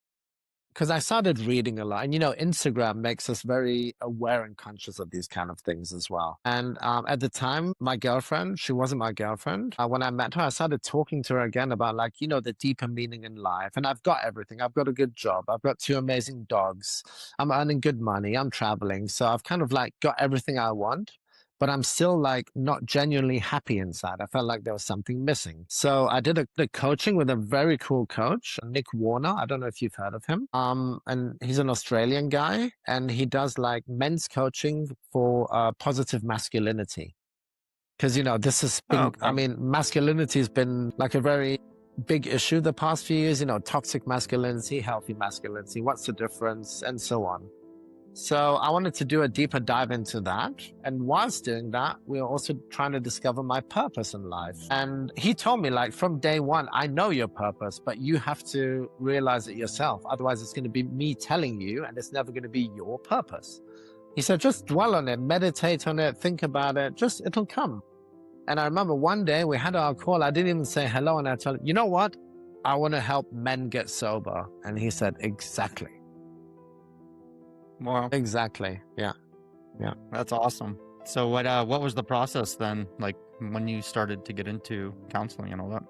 because I started reading a lot, and Instagram makes us very aware and conscious of these kind of things as well. And at the time, my girlfriend, she wasn't my girlfriend. When I met her, I started talking to her again about the deeper meaning in life. And I've got everything. I've got a good job. I've got two amazing dogs. I'm earning good money. I'm traveling. So I've kind of like got everything I want, but I'm still like not genuinely happy inside. I felt like there was something missing. So I did a coaching with a very cool coach, Nick Warner. I don't know if you've heard of him. And he's an Australian guy, and he does like men's coaching for positive masculinity. Because this has Oh, been, I okay. mean, masculinity has been like a very big issue the past few years. Toxic masculinity, healthy masculinity. What's the difference, and so on. So I wanted to do a deeper dive into that. And whilst doing that, we were also trying to discover my purpose in life. And he told me, like, from day one, I know your purpose, but you have to realize it yourself. Otherwise, it's going to be me telling you, and it's never going to be your purpose. He said, just dwell on it, meditate on it, think about it, it'll come. And I remember one day we had our call. I didn't even say hello. And I told him, you know what? I want to help men get sober. And he said, exactly. Wow. Exactly. Yeah. Yeah. That's awesome. So what was the process then? Like when you started to get into counseling and all that?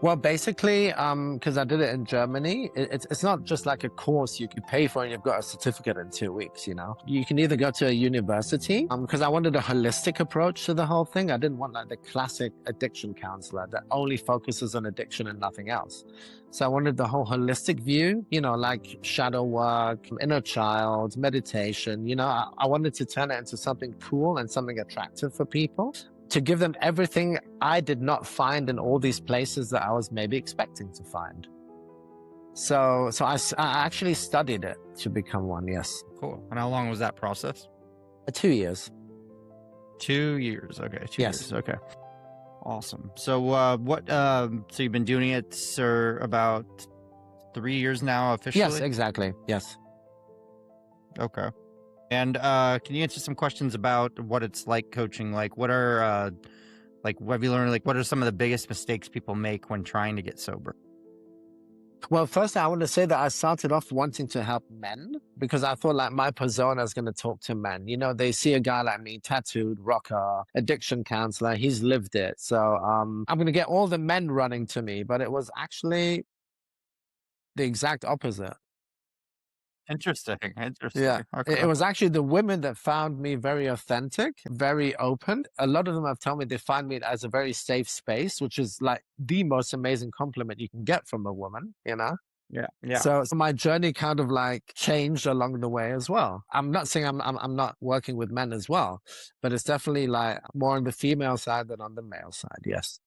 Well, basically, because I did it in Germany, it's not just like a course you pay for and you've got a certificate in 2 weeks. You can either go to a university, because I wanted a holistic approach to the whole thing. I didn't want like the classic addiction counselor that only focuses on addiction and nothing else. So I wanted the whole holistic view, like shadow work, inner child, meditation. I wanted to turn it into something cool and something attractive for people, to give them everything I did not find in all these places that I was maybe expecting to find. So I actually studied it to become one, yes. Cool. And how long was that process? 2 years. 2 years. Okay. 2 Yes. years. Okay. Awesome. So so you've been doing it for about 3 years now officially? Yes, exactly. Yes. Okay. And can you answer some questions about what it's like coaching? Like what are what have you learned? Like what are some of the biggest mistakes people make when trying to get sober? Well, first, I want to say that I started off wanting to help men because I thought like my persona is going to talk to men. You know, they see a guy like me, tattooed, rocker, addiction counselor. He's lived it. So I'm going to get all the men running to me. But it was actually the exact opposite. Interesting. Yeah. Interesting. It Okay. was actually the women that found me very authentic, very open. A lot of them have told me they find me as a very safe space, which is like the most amazing compliment you can get from a woman, you know? Yeah. Yeah. So my journey kind of like changed along the way as well. I'm not saying I'm not working with men as well, but it's definitely like more on the female side than on the male side. Yes,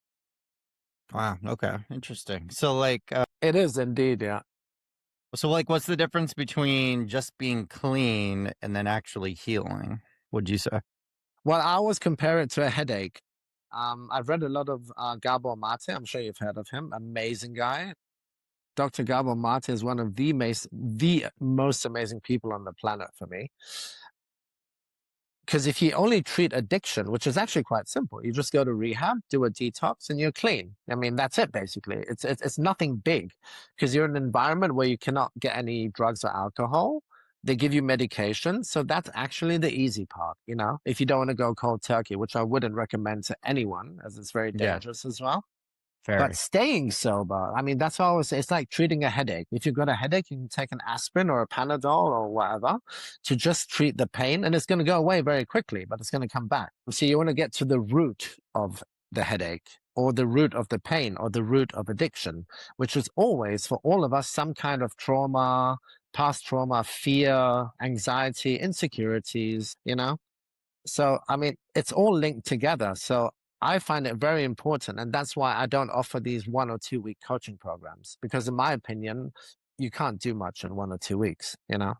Wow. Okay. Interesting. So it is indeed. Yeah. what's the difference between just being clean and then actually healing? Would you say? Well, I always compare it to a headache. I've read a lot of Gabor Mate. I'm sure you've heard of him. Amazing guy. Dr. Gabor Mate is one of the most amazing people on the planet for me. Because if you only treat addiction, which is actually quite simple, you just go to rehab, do a detox, and you're clean. I mean, that's it basically. It's nothing big, because you're in an environment where you cannot get any drugs or alcohol. They give you medication, so that's actually the easy part. You know, if you don't want to go cold turkey, which I wouldn't recommend to anyone, as it's very Yeah. dangerous as well. But Very. staying sober, I mean, that's what I always say. It's like treating a headache. If you've got a headache, you can take an aspirin or a Panadol or whatever to just treat the pain, and it's going to go away very quickly, but it's going to come back. So you want to get to the root of the headache or the root of the pain or the root of addiction, which is always for all of us some kind of trauma, past trauma, fear, anxiety, insecurities, you know? So, I mean, it's all linked together. So I find it very important. And that's why I don't offer these 1 or 2 week coaching programs, because in my opinion, you can't do much in 1 or 2 weeks, you know,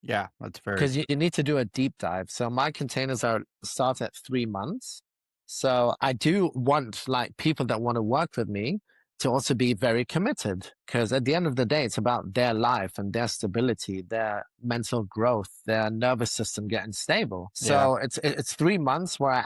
Yeah. That's very. because you need to do a deep dive. So my containers are start at 3 months. So I do want like people that want to work with me to also be very committed, because at the end of the day, it's about their life and their stability, their mental growth, their nervous system getting stable. Yeah. So it's 3 months where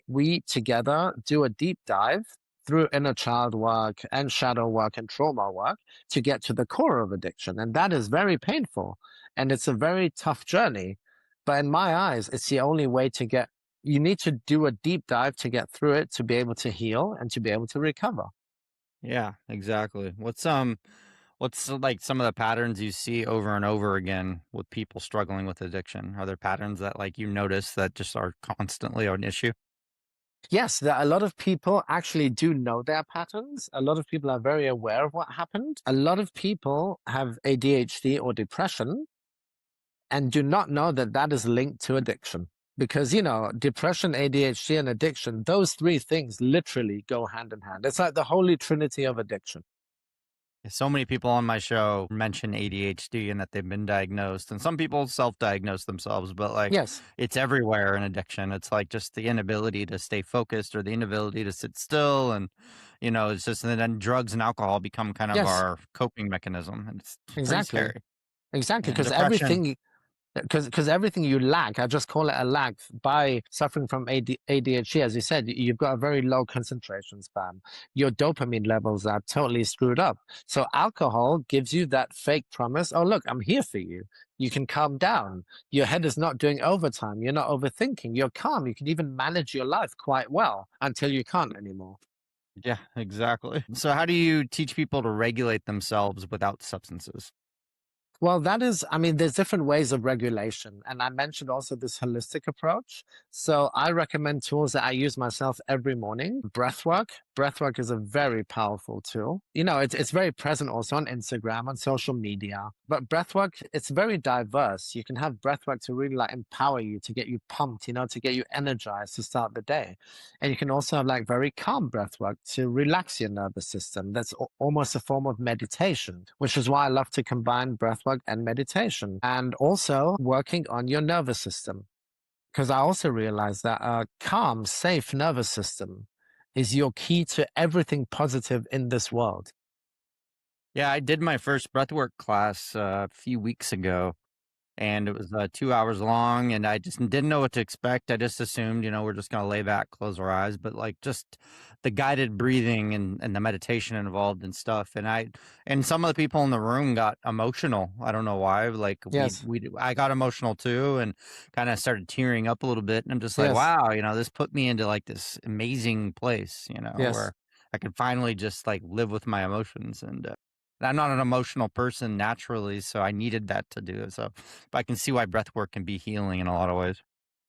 we together do a deep dive through inner child work and shadow work and trauma work to get to the core of addiction. And that is very painful. And it's a very tough journey. But in my eyes, it's the only way to get, you need to do a deep dive to get through it, to be able to heal and to be able to recover. Yeah. Exactly. What's like some of the patterns you see over and over again with people struggling with addiction? Are there patterns that like you notice that just are constantly an issue? Yes, a lot of people actually do know their patterns. A lot of people are very aware of what happened. A lot of people have ADHD or depression and do not know that that is linked to addiction. Because, you know, depression, ADHD, and addiction, those three things literally go hand in hand. It's like the holy trinity of addiction. So many people on my show mention ADHD and that they've been diagnosed, and some people self-diagnose themselves, but like Yes, it's everywhere in addiction. It's like just the inability to stay focused or the inability to sit still, and it's just, and then drugs and alcohol become kind of yes, our coping mechanism, and it's pretty exactly. scary. Exactly. And Because depression. because everything you lack, I just call it a lack, by suffering from ADHD, as you said, you've got a very low concentration span. Your dopamine levels are totally screwed up. So alcohol gives you that fake promise. Oh, look, I'm here for you. You can calm down. Your head is not doing overtime. You're not overthinking. You're calm. You can even manage your life quite well until you can't anymore. Yeah, exactly. So how do you teach people to regulate themselves without substances? Well, that is, I mean, there's different ways of regulation. And I mentioned also this holistic approach. So I recommend tools that I use myself every morning. Breathwork. Breathwork is a very powerful tool. You know, it's very present also on Instagram, on social media. But breathwork, it's very diverse. You can have breathwork to really like empower you, to get you pumped, to get you energized to start the day. And you can also have like very calm breath work to relax your nervous system. That's almost a form of meditation, which is why I love to combine breath work and meditation, and also working on your nervous system. Because I also realized that a calm, safe nervous system is your key to everything positive in this world. Yeah, I did my first breathwork class a few weeks ago. and it was 2 hours long, and I just didn't know what to expect. I just assumed, we're just going to lay back, close our eyes, but like just the guided breathing and the meditation involved and stuff. And some of the people in the room got emotional. I don't know why. Like Yes. I got emotional too, and kind of started tearing up a little bit. And I'm just like, Yes. wow, this put me into like this amazing place, Yes. where I could finally just like live with my emotions. And I'm not an emotional person naturally, so I needed that to do it. So, but I can see why breath work can be healing in a lot of ways.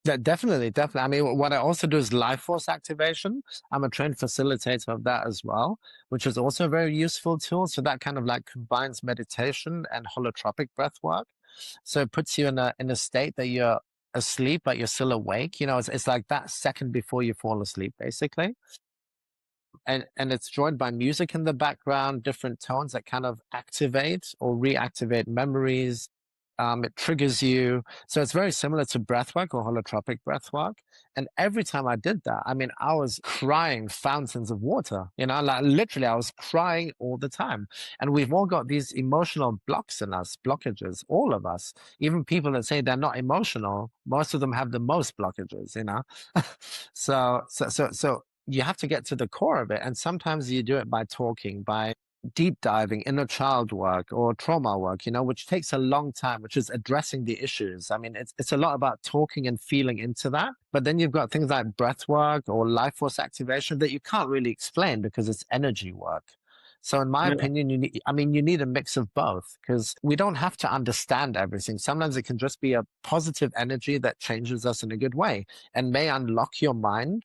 Definitely, definitely. I mean, what I also do is life force activation. I'm a trained facilitator of that as well, which is also a very useful tool. So that kind of like combines meditation and holotropic breath work. So it puts you in a state that you're asleep, but you're still awake. It's like that second before you fall asleep, basically. And it's joined by music in the background, different tones that kind of activate or reactivate memories. It triggers you. So it's very similar to breathwork or holotropic breathwork. And every time I did that, I mean, I was crying fountains of water, like literally I was crying all the time. And we've all got these emotional blocks in us, blockages, all of us, even people that say they're not emotional, most of them have the most blockages. So you have to get to the core of it. And sometimes you do it by talking, by deep diving, inner child work or trauma work, which takes a long time, which is addressing the issues. I mean, it's a lot about talking and feeling into that. But then you've got things like breath work or life force activation that you can't really explain because it's energy work. So in my Yeah. opinion, you need a mix of both because we don't have to understand everything. Sometimes it can just be a positive energy that changes us in a good way and may unlock your mind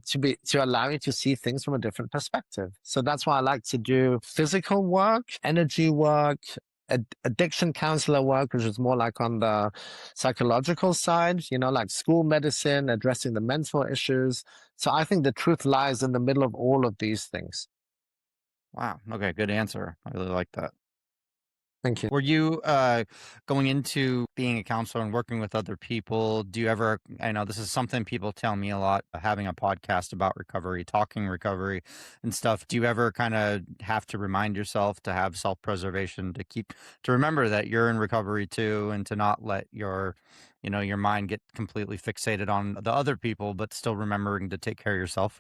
to allow you to see things from a different perspective. So that's why I like to do physical work, energy work, addiction counselor work, which is more like on the psychological side, like school medicine, addressing the mental issues. So I think the truth lies in the middle of all of these things. Wow. Okay. Good answer. I really like that. Thank you. Were you going into being a counselor and working with other people? Do you ever, I know this is something people tell me a lot, having a podcast about recovery, talking recovery and stuff. Do you ever kind of have to remind yourself to have self preservation, to remember that you're in recovery too, and to not let your mind get completely fixated on the other people, but still remembering to take care of yourself?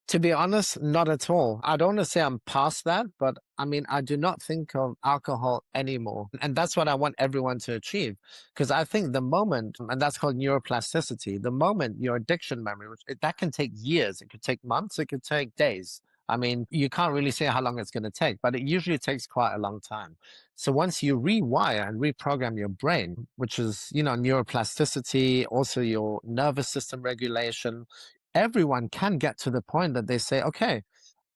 To be honest, not at all. I don't want to say I'm past that, but I mean, I do not think of alcohol anymore. And that's what I want everyone to achieve. Because I think the moment, and that's called neuroplasticity, the moment your addiction memory, that can take years, it could take months, it could take days. I mean, you can't really say how long it's going to take, but it usually takes quite a long time. So once you rewire and reprogram your brain, which is, neuroplasticity, also your nervous system regulation, everyone can get to the point that they say, okay,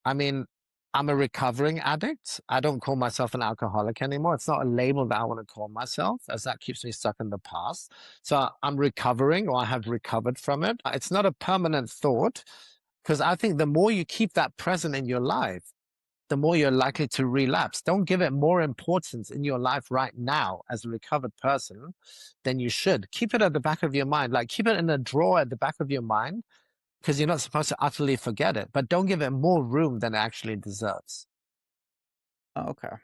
I mean, I'm a recovering addict. I don't call myself an alcoholic anymore. It's not a label that I want to call myself, as that keeps me stuck in the past. So I'm recovering, or I have recovered from it. It's not a permanent thought, because I think the more you keep that present in your life, the more you're likely to relapse. Don't give it more importance in your life right now as a recovered person than you should. Keep it at the back of your mind, like keep it in a drawer at the back of your mind, because you're not supposed to utterly forget it, but don't give it more room than it actually deserves. Oh, okay.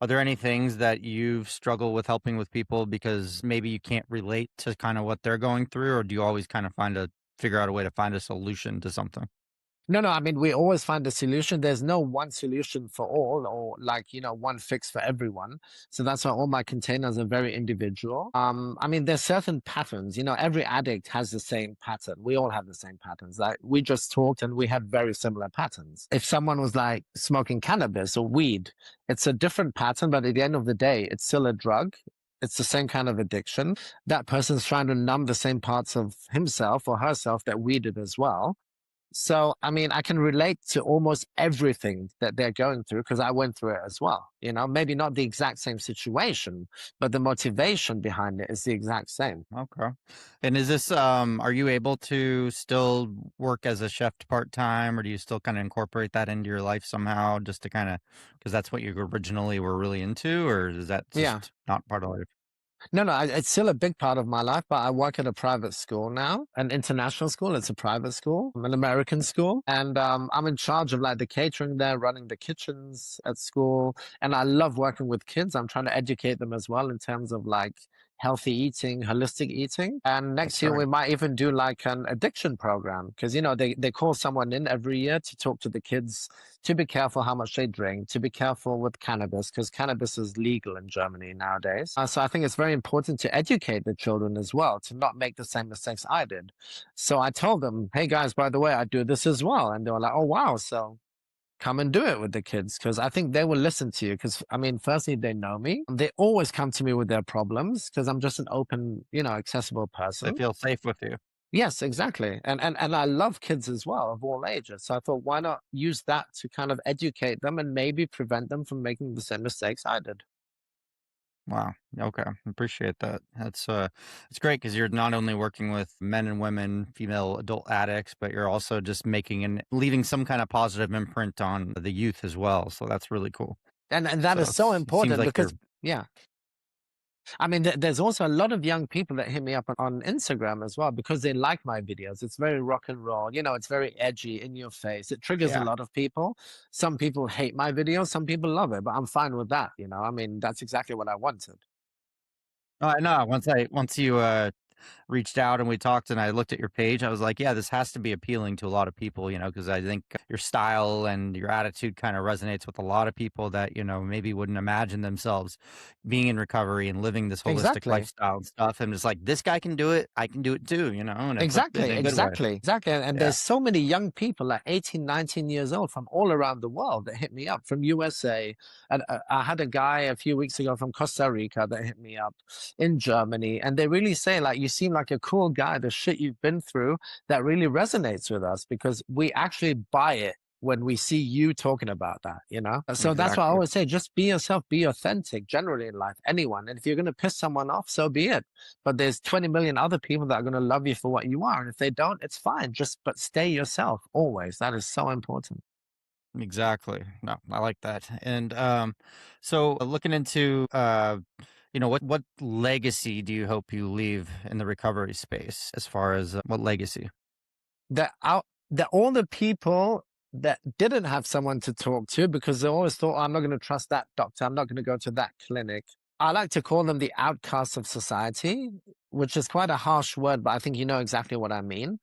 Are there any things that you've struggled with helping with people because maybe you can't relate to kind of what they're going through, or do you always kind of figure out a way to find a solution to something? No, no, I mean, we always find a solution. There's no one solution for all or like, one fix for everyone. So that's why all my containers are very individual. I mean, there's certain patterns, every addict has the same pattern. We all have the same patterns. Like we just talked and we had very similar patterns. If someone was like smoking cannabis or weed, it's a different pattern, but at the end of the day, it's still a drug. It's the same kind of addiction. That person's trying to numb the same parts of himself or herself that we did as well. So, I mean, I can relate to almost everything that they're going through because I went through it as well. Maybe not the exact same situation, but the motivation behind it is the exact same. Okay. And are you able to still work as a chef part-time, or do you still kind of incorporate that into your life somehow just to kind of, because that's what you originally were really into, or is that Yeah. just not part of life? No, it's still a big part of my life, but I work at a private school now, an international school. It's a private school, an American school. And I'm in charge of like the catering there, running the kitchens at school. And I love working with kids. I'm trying to educate them as well in terms of like healthy eating, holistic eating. And next That's year right. we might even do like an addiction program because, you know, they call someone in every year to talk to the kids to be careful how much they drink, to be careful with cannabis, because cannabis is legal in Germany nowadays. So I think it's very important to educate the children as well, to not make the same mistakes I did. So I told them, hey guys, by the way, I do this as well. And they were like, oh, wow. So come and do it with the kids because I think they will listen to you. Because I mean, firstly, they know me. They always come to me with their problems because I'm just an open, you know, accessible They person. feel safe with you. Yes, exactly. And I love kids as well of all ages. So I thought, why not use that to kind of educate them and maybe prevent them from making the same mistakes I did. Wow. Okay. Appreciate that. It's great because you're not only working with men and women, female adult addicts, but you're also just making and leaving some kind of positive imprint on the youth as well. So that's really cool. And that So is so it seems important like because you're, yeah, I mean, there's also a lot of young people that hit me up on Instagram as well because they like my videos. It's very rock and roll, you know, it's very edgy, in your face. It triggers a yeah. lot of people. Some people hate my videos, some people love it, but I'm fine with that, you know. I mean, that's exactly what I wanted. I know. Once you reached out and we talked and I looked at your page, I was like, yeah, this has to be appealing to a lot of people, because I think your style and your attitude kind of resonates with a lot of people that, maybe wouldn't imagine themselves being in recovery and living this holistic Exactly. lifestyle and stuff. And it's like, this guy can do it. I can do it too, and it's in Exactly, a good way. exactly, exactly. And Yeah. there's so many young people, like 18, 19 years old from all around the world that hit me up from USA. And I had a guy a few weeks ago from Costa Rica that hit me up in Germany. And they really say, like, you seem like a cool guy. The shit you've been through, that really resonates with us because we actually buy it when we see you talking about that, you know? So that's why I Exactly. always say, just be yourself, be authentic generally in life, anyone. And if you're going to piss someone off, so be it. But there's 20 million other people that are going to love you for what you are. And if they don't, it's fine. But stay yourself always. That is so important. Exactly. No, I like that. And so looking into what legacy do you hope you leave in the recovery space as far as what legacy? That out that all the people that didn't have someone to talk to because they always thought, oh, I'm not going to trust that doctor. I'm not going to go to that clinic. I like to call them the outcasts of society, which is quite a harsh word, but I think you know exactly what I mean.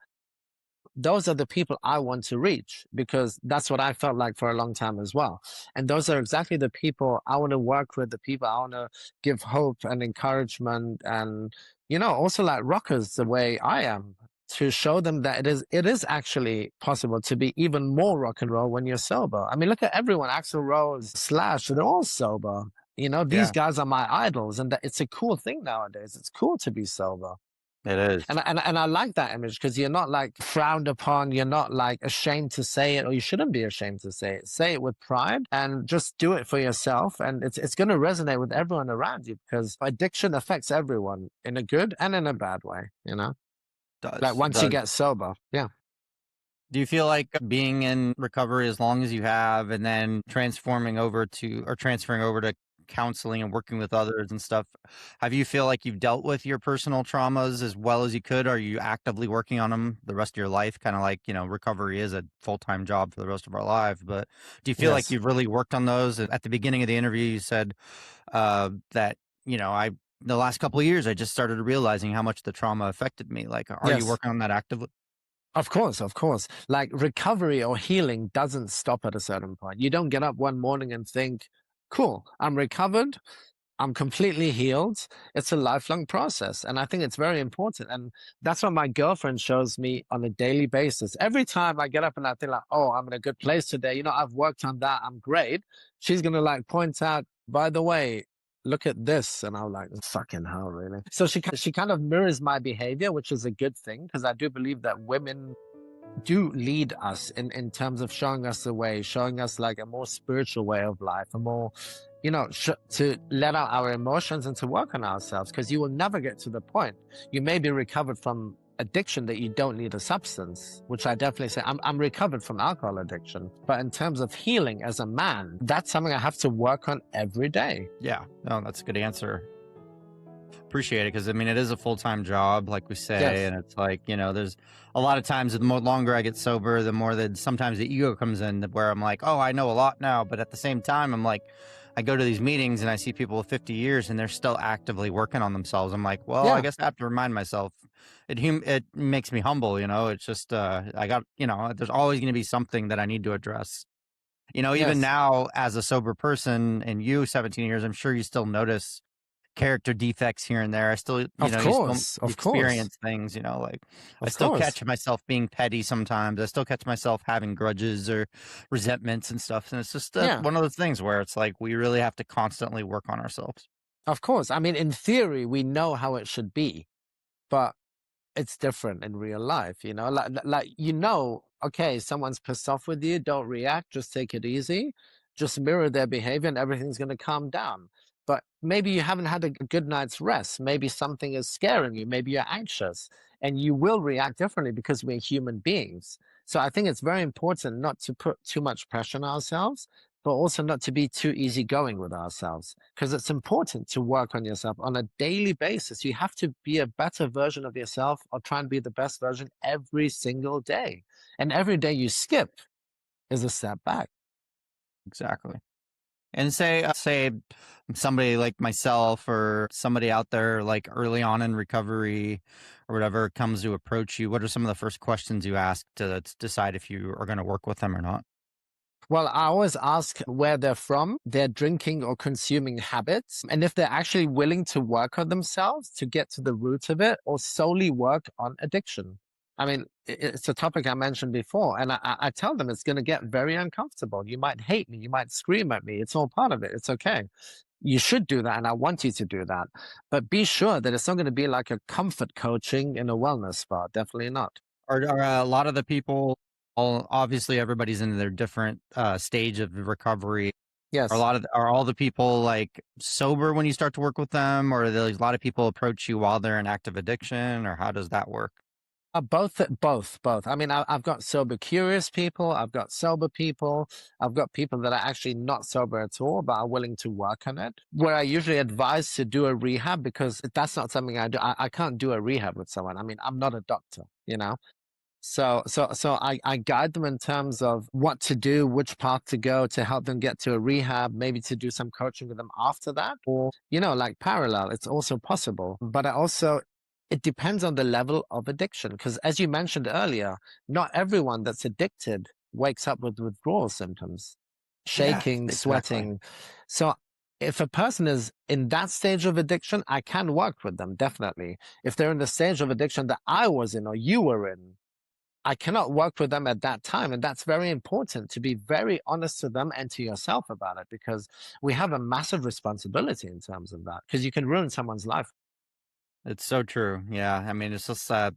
Those are the people I want to reach because that's what I felt like for a long time as well. And those are exactly the people I want to work with, the people I want to give hope and encouragement and, also like rockers the way I am to show them that it is actually possible to be even more rock and roll when you're sober. I mean, look at everyone, Axl Rose, Slash, they're all sober. These Yeah, guys are my idols and it's a cool thing nowadays. It's cool to be sober. it is. And I like that image because you're not like frowned upon, you're not like ashamed to say it, or you shouldn't be ashamed to say it. Say it with pride and just do it for yourself. And it's going to resonate with everyone around you because addiction affects everyone in a good and in a bad way, like It once you does. get sober. Yeah. Do you feel like being in recovery as long as you have and then transferring over to counseling and working with others and stuff, have you feel like you've dealt with your personal traumas as well as you could? Are you actively working on them the rest of your life? Kind of like, recovery is a full-time job for the rest of our lives, but do you feel like Yes. you've really worked on those? At the beginning of the interview, you said that, the last couple of years, I just started realizing how much the trauma affected me. Like, are you Yes. working on that actively? Of course, of course. Like recovery or healing doesn't stop at a certain point. You don't get up one morning and think, cool, I'm recovered. I'm completely healed. It's a lifelong process. And I think it's very important. And that's what my girlfriend shows me on a daily basis. Every time I get up and I think like, oh, I'm in a good place today. I've worked on that. I'm great. She's going to like point out, by the way, look at this. And I'm like, fucking hell, really? So she kind of mirrors my behavior, which is a good thing because I do believe that women do lead us in terms of showing us the way, showing us like a more spiritual way of life, a more, to let out our emotions and to work on ourselves because you will never get to the point. You may be recovered from addiction that you don't need a substance, which I definitely say I'm recovered from alcohol addiction. But in terms of healing as a man, that's something I have to work on every day. Yeah, no, that's a good answer. appreciate it because I mean, it is a full time job, like we say. Yes. And it's like, there's a lot of times the more longer I get sober, the more that sometimes the ego comes in where I'm like, oh, I know a lot now. But at the same time, I'm like, I go to these meetings and I see people with 50 years and they're still actively working on themselves. I'm like, well, I Yeah. guess I have to remind myself. It makes me humble, It's just I got, there's always going to be something that I need to address. Even Yes. now as a sober person and you 17 years, I'm sure you still notice character defects here and there. I still, Of you still course. Of course. experience things, like I Of still course. catch myself being petty sometimes. I still catch myself having grudges or resentments and stuff. And it's just Yeah. one of those things where it's like we really have to constantly work on ourselves. Of course. I mean, in theory, we know how it should be, but it's different in real life, like, okay, someone's pissed off with you, don't react, just take it easy, just mirror their behavior and everything's going to calm down. But maybe you haven't had a good night's rest, maybe something is scaring you, maybe you're anxious, and you will react differently because we're human beings. So I think it's very important not to put too much pressure on ourselves, but also not to be too easygoing with ourselves, because it's important to work on yourself on a daily basis. You have to be a better version of yourself or try and be the best version every single day. And every day you skip is a step back. Exactly. And say somebody like myself or somebody out there like early on in recovery or whatever comes to approach you. What are some of the first questions you ask to decide if you are going to work with them or not? Well, I always ask where they're from, their drinking or consuming habits, and if they're actually willing to work on themselves to get to the root of it or solely work on addiction. I mean, it's a topic I mentioned before, and I tell them it's going to get very uncomfortable. You might hate me, you might scream at me. It's all part of it. It's okay. You should do that, and I want you to do that. But be sure that it's not going to be like a comfort coaching in a wellness spa. Definitely not. Are a lot of the people, obviously everybody's in their different stage of recovery. Yes. Are all the people like sober when you start to work with them, or are there a lot of people approach you while they're in active addiction, or how does that work? Both. I mean, I've got sober curious people. I've got sober people. I've got people that are actually not sober at all, but are willing to work on it. Where I usually advise to do a rehab because that's not something I do. I can't do a rehab with someone. I mean, I'm not a doctor. So I guide them in terms of what to do, which path to go to help them get to a rehab, maybe to do some coaching with them after that, or, like parallel, it's also possible. But it depends on the level of addiction. Because as you mentioned earlier, not everyone that's addicted wakes up with withdrawal symptoms, Yeah, shaking, exactly. sweating. So if a person is in that stage of addiction, I can work with them, definitely. If they're in the stage of addiction that I was in or you were in, I cannot work with them at that time. And that's very important to be very honest to them and to yourself about it, because we have a massive responsibility in terms of that, because you can ruin someone's life. It's so true. Yeah. I mean, it's just I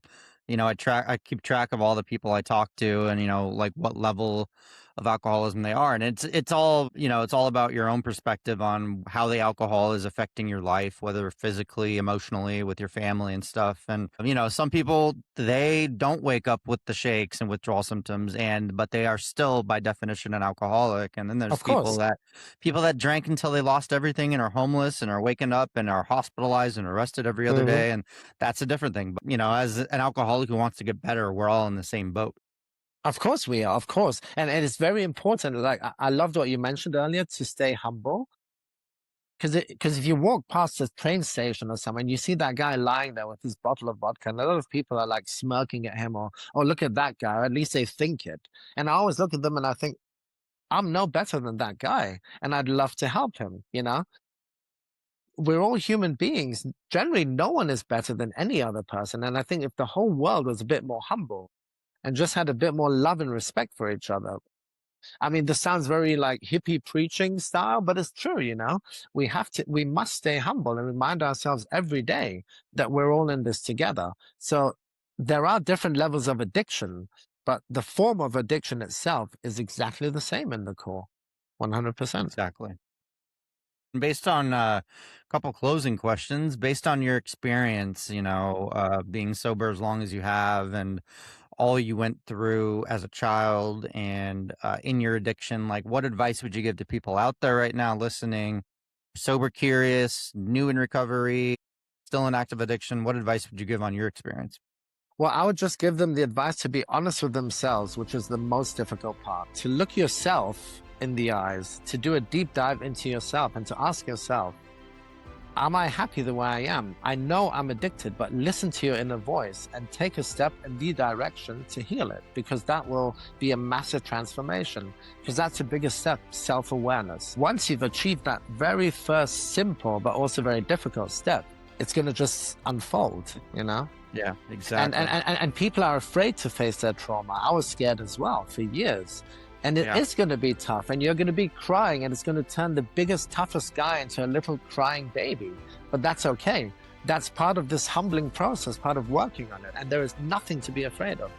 keep track of all the people I talk to and, like what level of alcoholism they are. And it's all, it's all about your own perspective on how the alcohol is affecting your life, whether physically, emotionally, with your family and stuff. And, some people, they don't wake up with the shakes and withdrawal symptoms but they are still by definition an alcoholic. And then there's Of course. people that drank until they lost everything and are homeless and are waking up and are hospitalized and arrested every other Hmm. day. And that's a different thing. But, as an alcoholic who wants to get better, we're all in the same boat. Of course we are, of course. And it's very important. Like I loved what you mentioned earlier, to stay humble. Because if you walk past a train station or something, and you see that guy lying there with his bottle of vodka, and a lot of people are like smirking at him, or look at that guy, or at least they think it. And I always look at them and I think, I'm no better than that guy, and I'd love to help him. We're all human beings. Generally, no one is better than any other person. And I think if the whole world was a bit more humble and just had a bit more love and respect for each other. I mean, this sounds very like hippie preaching style, but it's true. We must stay humble and remind ourselves every day that we're all in this together. So there are different levels of addiction, but the form of addiction itself is exactly the same in the core. 100%. Exactly. Based on a couple closing questions, based on your experience, being sober as long as you have and all you went through as a child and in your addiction, like what advice would you give to people out there right now listening, sober curious, new in recovery? still in active addiction, what advice would you give on your experience? Well, I would just give them the advice to be honest with themselves, which is the most difficult part. To look yourself in the eyes, to do a deep dive into yourself and to ask yourself, am I happy the way I am? I know I'm addicted, but listen to your inner voice and take a step in the direction to heal it, because that will be a massive transformation. Because that's the biggest step, self-awareness. Once you've achieved that very first simple, but also very difficult step, it's going to just unfold, you know? Yeah, exactly. And people are afraid to face their trauma. I was scared as well for years. And it is going to be tough, and you're going to be crying, and it's going to turn the biggest, toughest guy into a little crying baby. But that's okay. That's part of this humbling process, part of working on it. And there is nothing to be afraid of.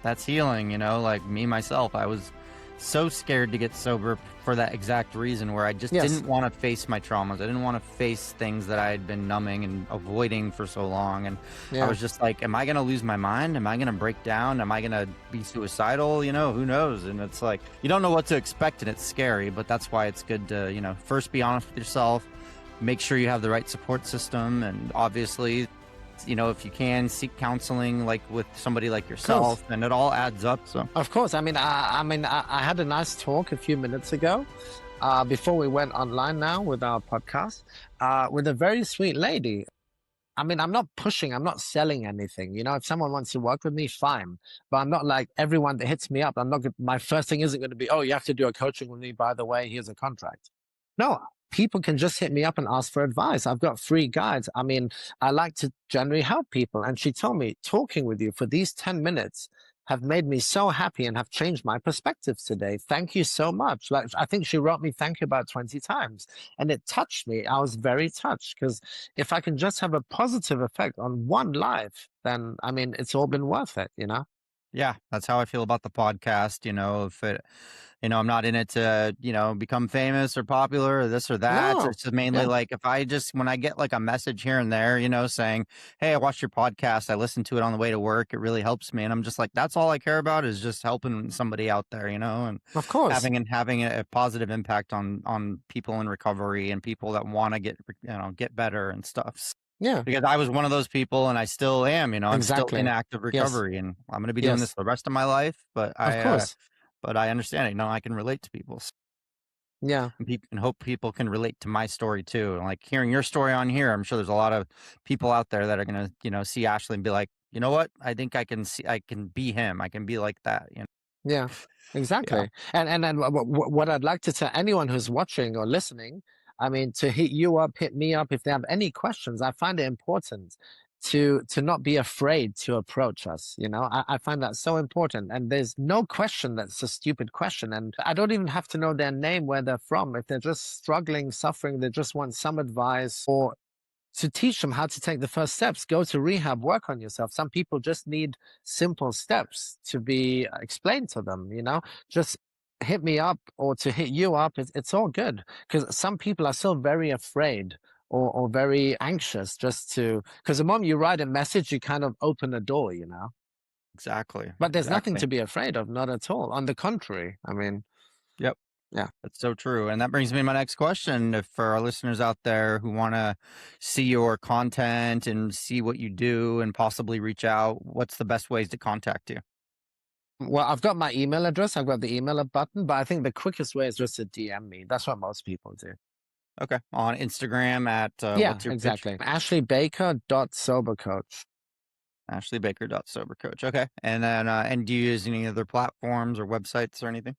That's healing, like me, myself. I was so scared to get sober for that exact reason, where I just didn't want to face my traumas. I didn't want to face things that I had been numbing and avoiding for so long. And I was just like, am I going to lose my mind? Am I going to break down? Am I going to be suicidal? Who knows? And it's like, you don't know what to expect, and it's scary, but that's why it's good to, first be honest with yourself, make sure you have the right support system. And obviously, if you can, seek counseling, like with somebody like yourself, and it all adds up. So of course, I had a nice talk a few minutes ago, before we went online now with our podcast, with a very sweet lady. I'm not pushing, I'm not selling anything. If someone wants to work with me, fine. But I'm not like everyone that hits me up. My first thing isn't going to be, oh, you have to do a coaching with me. By the way, here's a contract. No, people can just hit me up and ask for advice. I've got free guides. I like to generally help people. And she told me, talking with you for these 10 minutes have made me so happy and have changed my perspectives today. Thank you so much. Like, I think she wrote me thank you about 20 times, and it touched me. I was very touched, because if I can just have a positive effect on one life, then it's all been worth it, yeah, that's how I feel about the podcast. If it, I'm not in it to, become famous or popular or this or that. No. It's just mainly like, when I get like a message here and there, saying, hey, I watched your podcast, I listened to it on the way to work, it really helps me. And I'm just like, that's all I care about, is just helping somebody out there, and Of course. having a positive impact on people in recovery and people that want to get better and stuff. Yeah. Because I was one of those people, and I still am, I'm still in active recovery, and I'm going to be doing this the rest of my life. But Of course. but I understand it. I can relate to people. Yeah. And hope people can relate to my story too. And like hearing your story on here, I'm sure there's a lot of people out there that are going to, see Ashley and be like, you know what? I think I can be him. I can be like that. Yeah, exactly. And what I'd like to tell anyone who's watching or listening, to hit me up if they have any questions. I find it important to not be afraid to approach us. I find that so important. And there's no question that's a stupid question. And I don't even have to know their name, where they're from. If they're just struggling, suffering, they just want some advice, or to teach them how to take the first steps, go to rehab, work on yourself. Some people just need simple steps to be explained to them, just hit me up or to hit you up. It's all good, because some people are still very afraid or very anxious because the moment you write a message, you kind of open a door, Exactly. But there's nothing to be afraid of, not at all. On the contrary, Yep. Yeah. That's so true. And that brings me to my next question. If for our listeners out there who want to see your content and see what you do and possibly reach out, what's the best ways to contact you? Well, I've got my email address. I've got the email button, but I think the quickest way is just to DM me. That's what most people do. Okay. On Instagram at what's your exactly. pitch? AshleyBaker.sobercoach. AshleyBaker.sobercoach. Okay. And then and do you use any other platforms or websites or anything?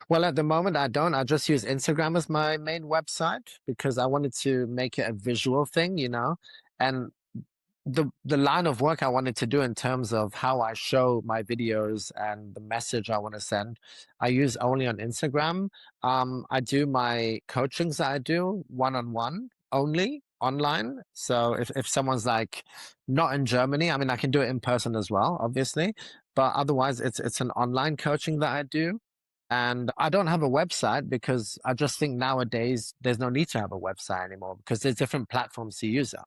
Well, at the moment, I don't. I just use Instagram as my main website, because I wanted to make it a visual thing, and the line of work I wanted to do in terms of how I show my videos and the message I want to send, I use only on Instagram. I do my coachings that I do one-on-one only online. So if someone's like not in Germany, I can do it in person as well, obviously, but otherwise it's an online coaching that I do. And I don't have a website, because I just think nowadays there's no need to have a website anymore, because there's different platforms to use it.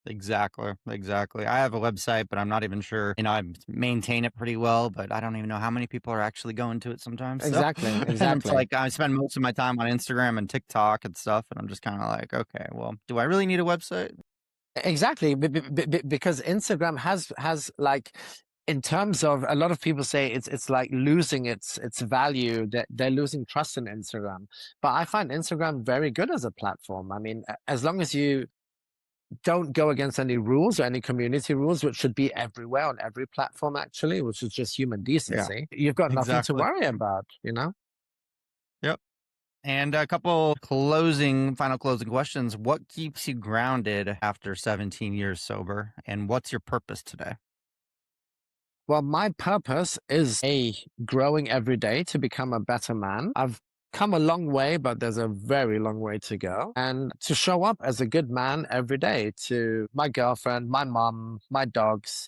Exactly. I have a website, but I'm not even sure, I maintain it pretty well, but I don't even know how many people are actually going to it sometimes. So. Exactly. And it's like, I spend most of my time on Instagram and TikTok and stuff. And I'm just kind of like, okay, well, do I really need a website? Exactly, because Instagram has like, in terms of, a lot of people say it's like losing its value, that they're losing trust in Instagram. But I find Instagram very good as a platform. I mean, as long as you don't go against any rules or any community rules, which should be everywhere on every platform actually, which is just human Yeah, decency, you've got nothing to exactly. worry about, you know? Yep. And a couple final closing questions. What keeps you grounded after 17 years sober? And what's your purpose today? Well, my purpose is growing every day to become a better man. I've come a long way, but there's a very long way to go. And to show up as a good man every day to my girlfriend, my mom, my dogs,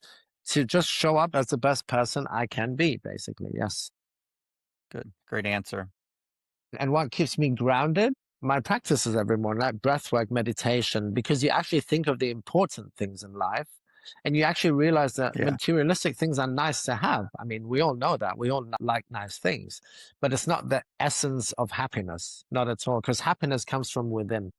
to just show up as the best person I can be, basically. Yes. Good. Great answer. And what keeps me grounded? My practices every morning, like breathwork, meditation, because you actually think of the important things in life, and you actually realize that Yeah, materialistic things are nice to have. I mean, we all know that. We all like nice things, but it's not the essence of happiness, not at all, because happiness comes from within.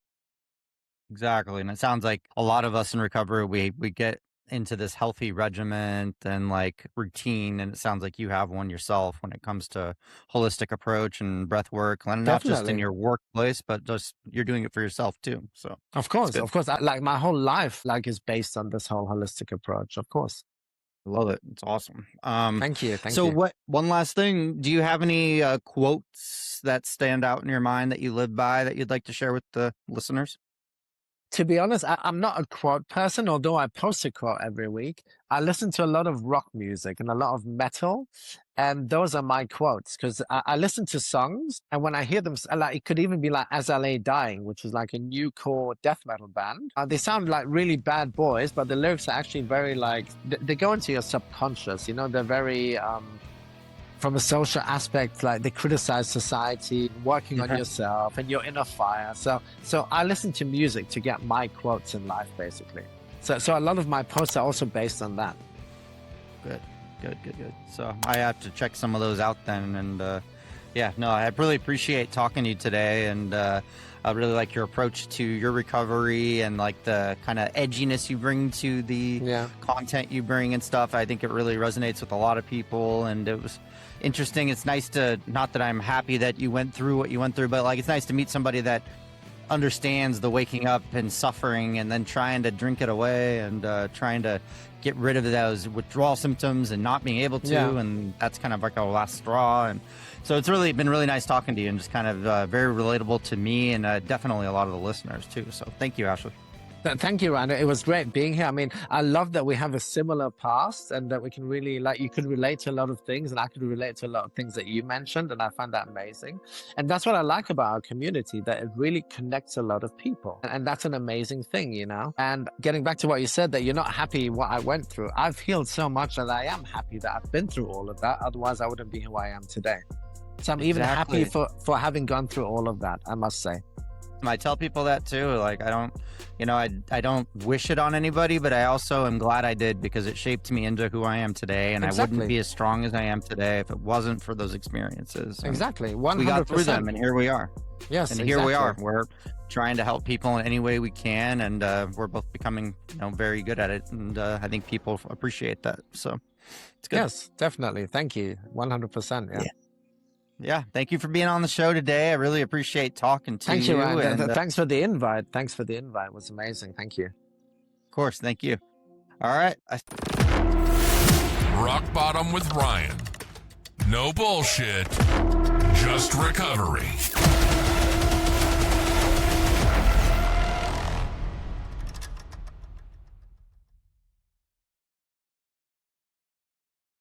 exactly. And it sounds like a lot of us in recovery, we get into this healthy regiment and like routine. And it sounds like you have one yourself when it comes to holistic approach and breath work, and not just in Definitely. your workplace, but just you're doing it for yourself too. So Of it's course, good. of course. Like my whole life, like, is based on this whole holistic approach. Of course. Love it. It's awesome. Thank you. Thank So you. what, one last thing, do you have any quotes that stand out in your mind that you live by that you'd like to share with the listeners? To be honest, I'm not a quote person, although I post a quote every week. I listen to a lot of rock music and a lot of metal, and those are my quotes, because I listen to songs, and when I hear them, like, it could even be like As I Lay Dying, which is like a new core death metal band. They sound like really bad boys, but the lyrics are actually very like, they go into your subconscious, you know, they're very, from a social aspect, like they criticize society, working on yourself and your inner fire. So I listen to music to get my quotes in life, basically. So a lot of my posts are also based on that. Good, good, good, good. So I have to check some of those out then. And yeah, no, I really appreciate talking to you today. And I really like your approach to your recovery and like the kind of edginess you bring to the Yeah. content you bring and stuff. I think it really resonates with a lot of people. And it was interesting. It's nice to, not that I'm happy that you went through what you went through, but like it's nice to meet somebody that understands the waking up and suffering and then trying to drink it away and trying to get rid of those withdrawal symptoms and not being able to. Yeah. And that's kind of like our last straw. And so it's really been really nice talking to you and just kind of very relatable to me and definitely a lot of the listeners too. So thank you, Ashley. Thank you, Ryan. It was great being here. I mean, I love that we have a similar past and that we can really, like, you could relate to a lot of things and I could relate to a lot of things that you mentioned. And I find that amazing. And that's what I like about our community, that it really connects a lot of people. And that's an amazing thing, you know? And getting back to what you said, that you're not happy what I went through. I've healed so much that I am happy that I've been through all of that. Otherwise, I wouldn't be who I am today. So I'm even happy Exactly. for having gone through all of that, I must say. I tell people that too. Like I don't, I don't wish it on anybody, but I also am glad I did because it shaped me into who I am today. And I wouldn't Exactly. be as strong as I am today if it wasn't for those experiences. And Exactly. we got through them 100%. and here we are. Yes, And here we are. exactly. We're trying to help people in any way we can. And we're both becoming, very good at it. And I think people appreciate that. So it's good. Yes, definitely. Thank you. 100%. Yeah. Yeah. Thank you for being on the show today. I really appreciate talking to Thank you, Ryan. And Thanks for the invite. Thanks for the invite. It was amazing. Thank you. of course, thank you. All right. Rock Bottom with Ryan. No bullshit, just recovery.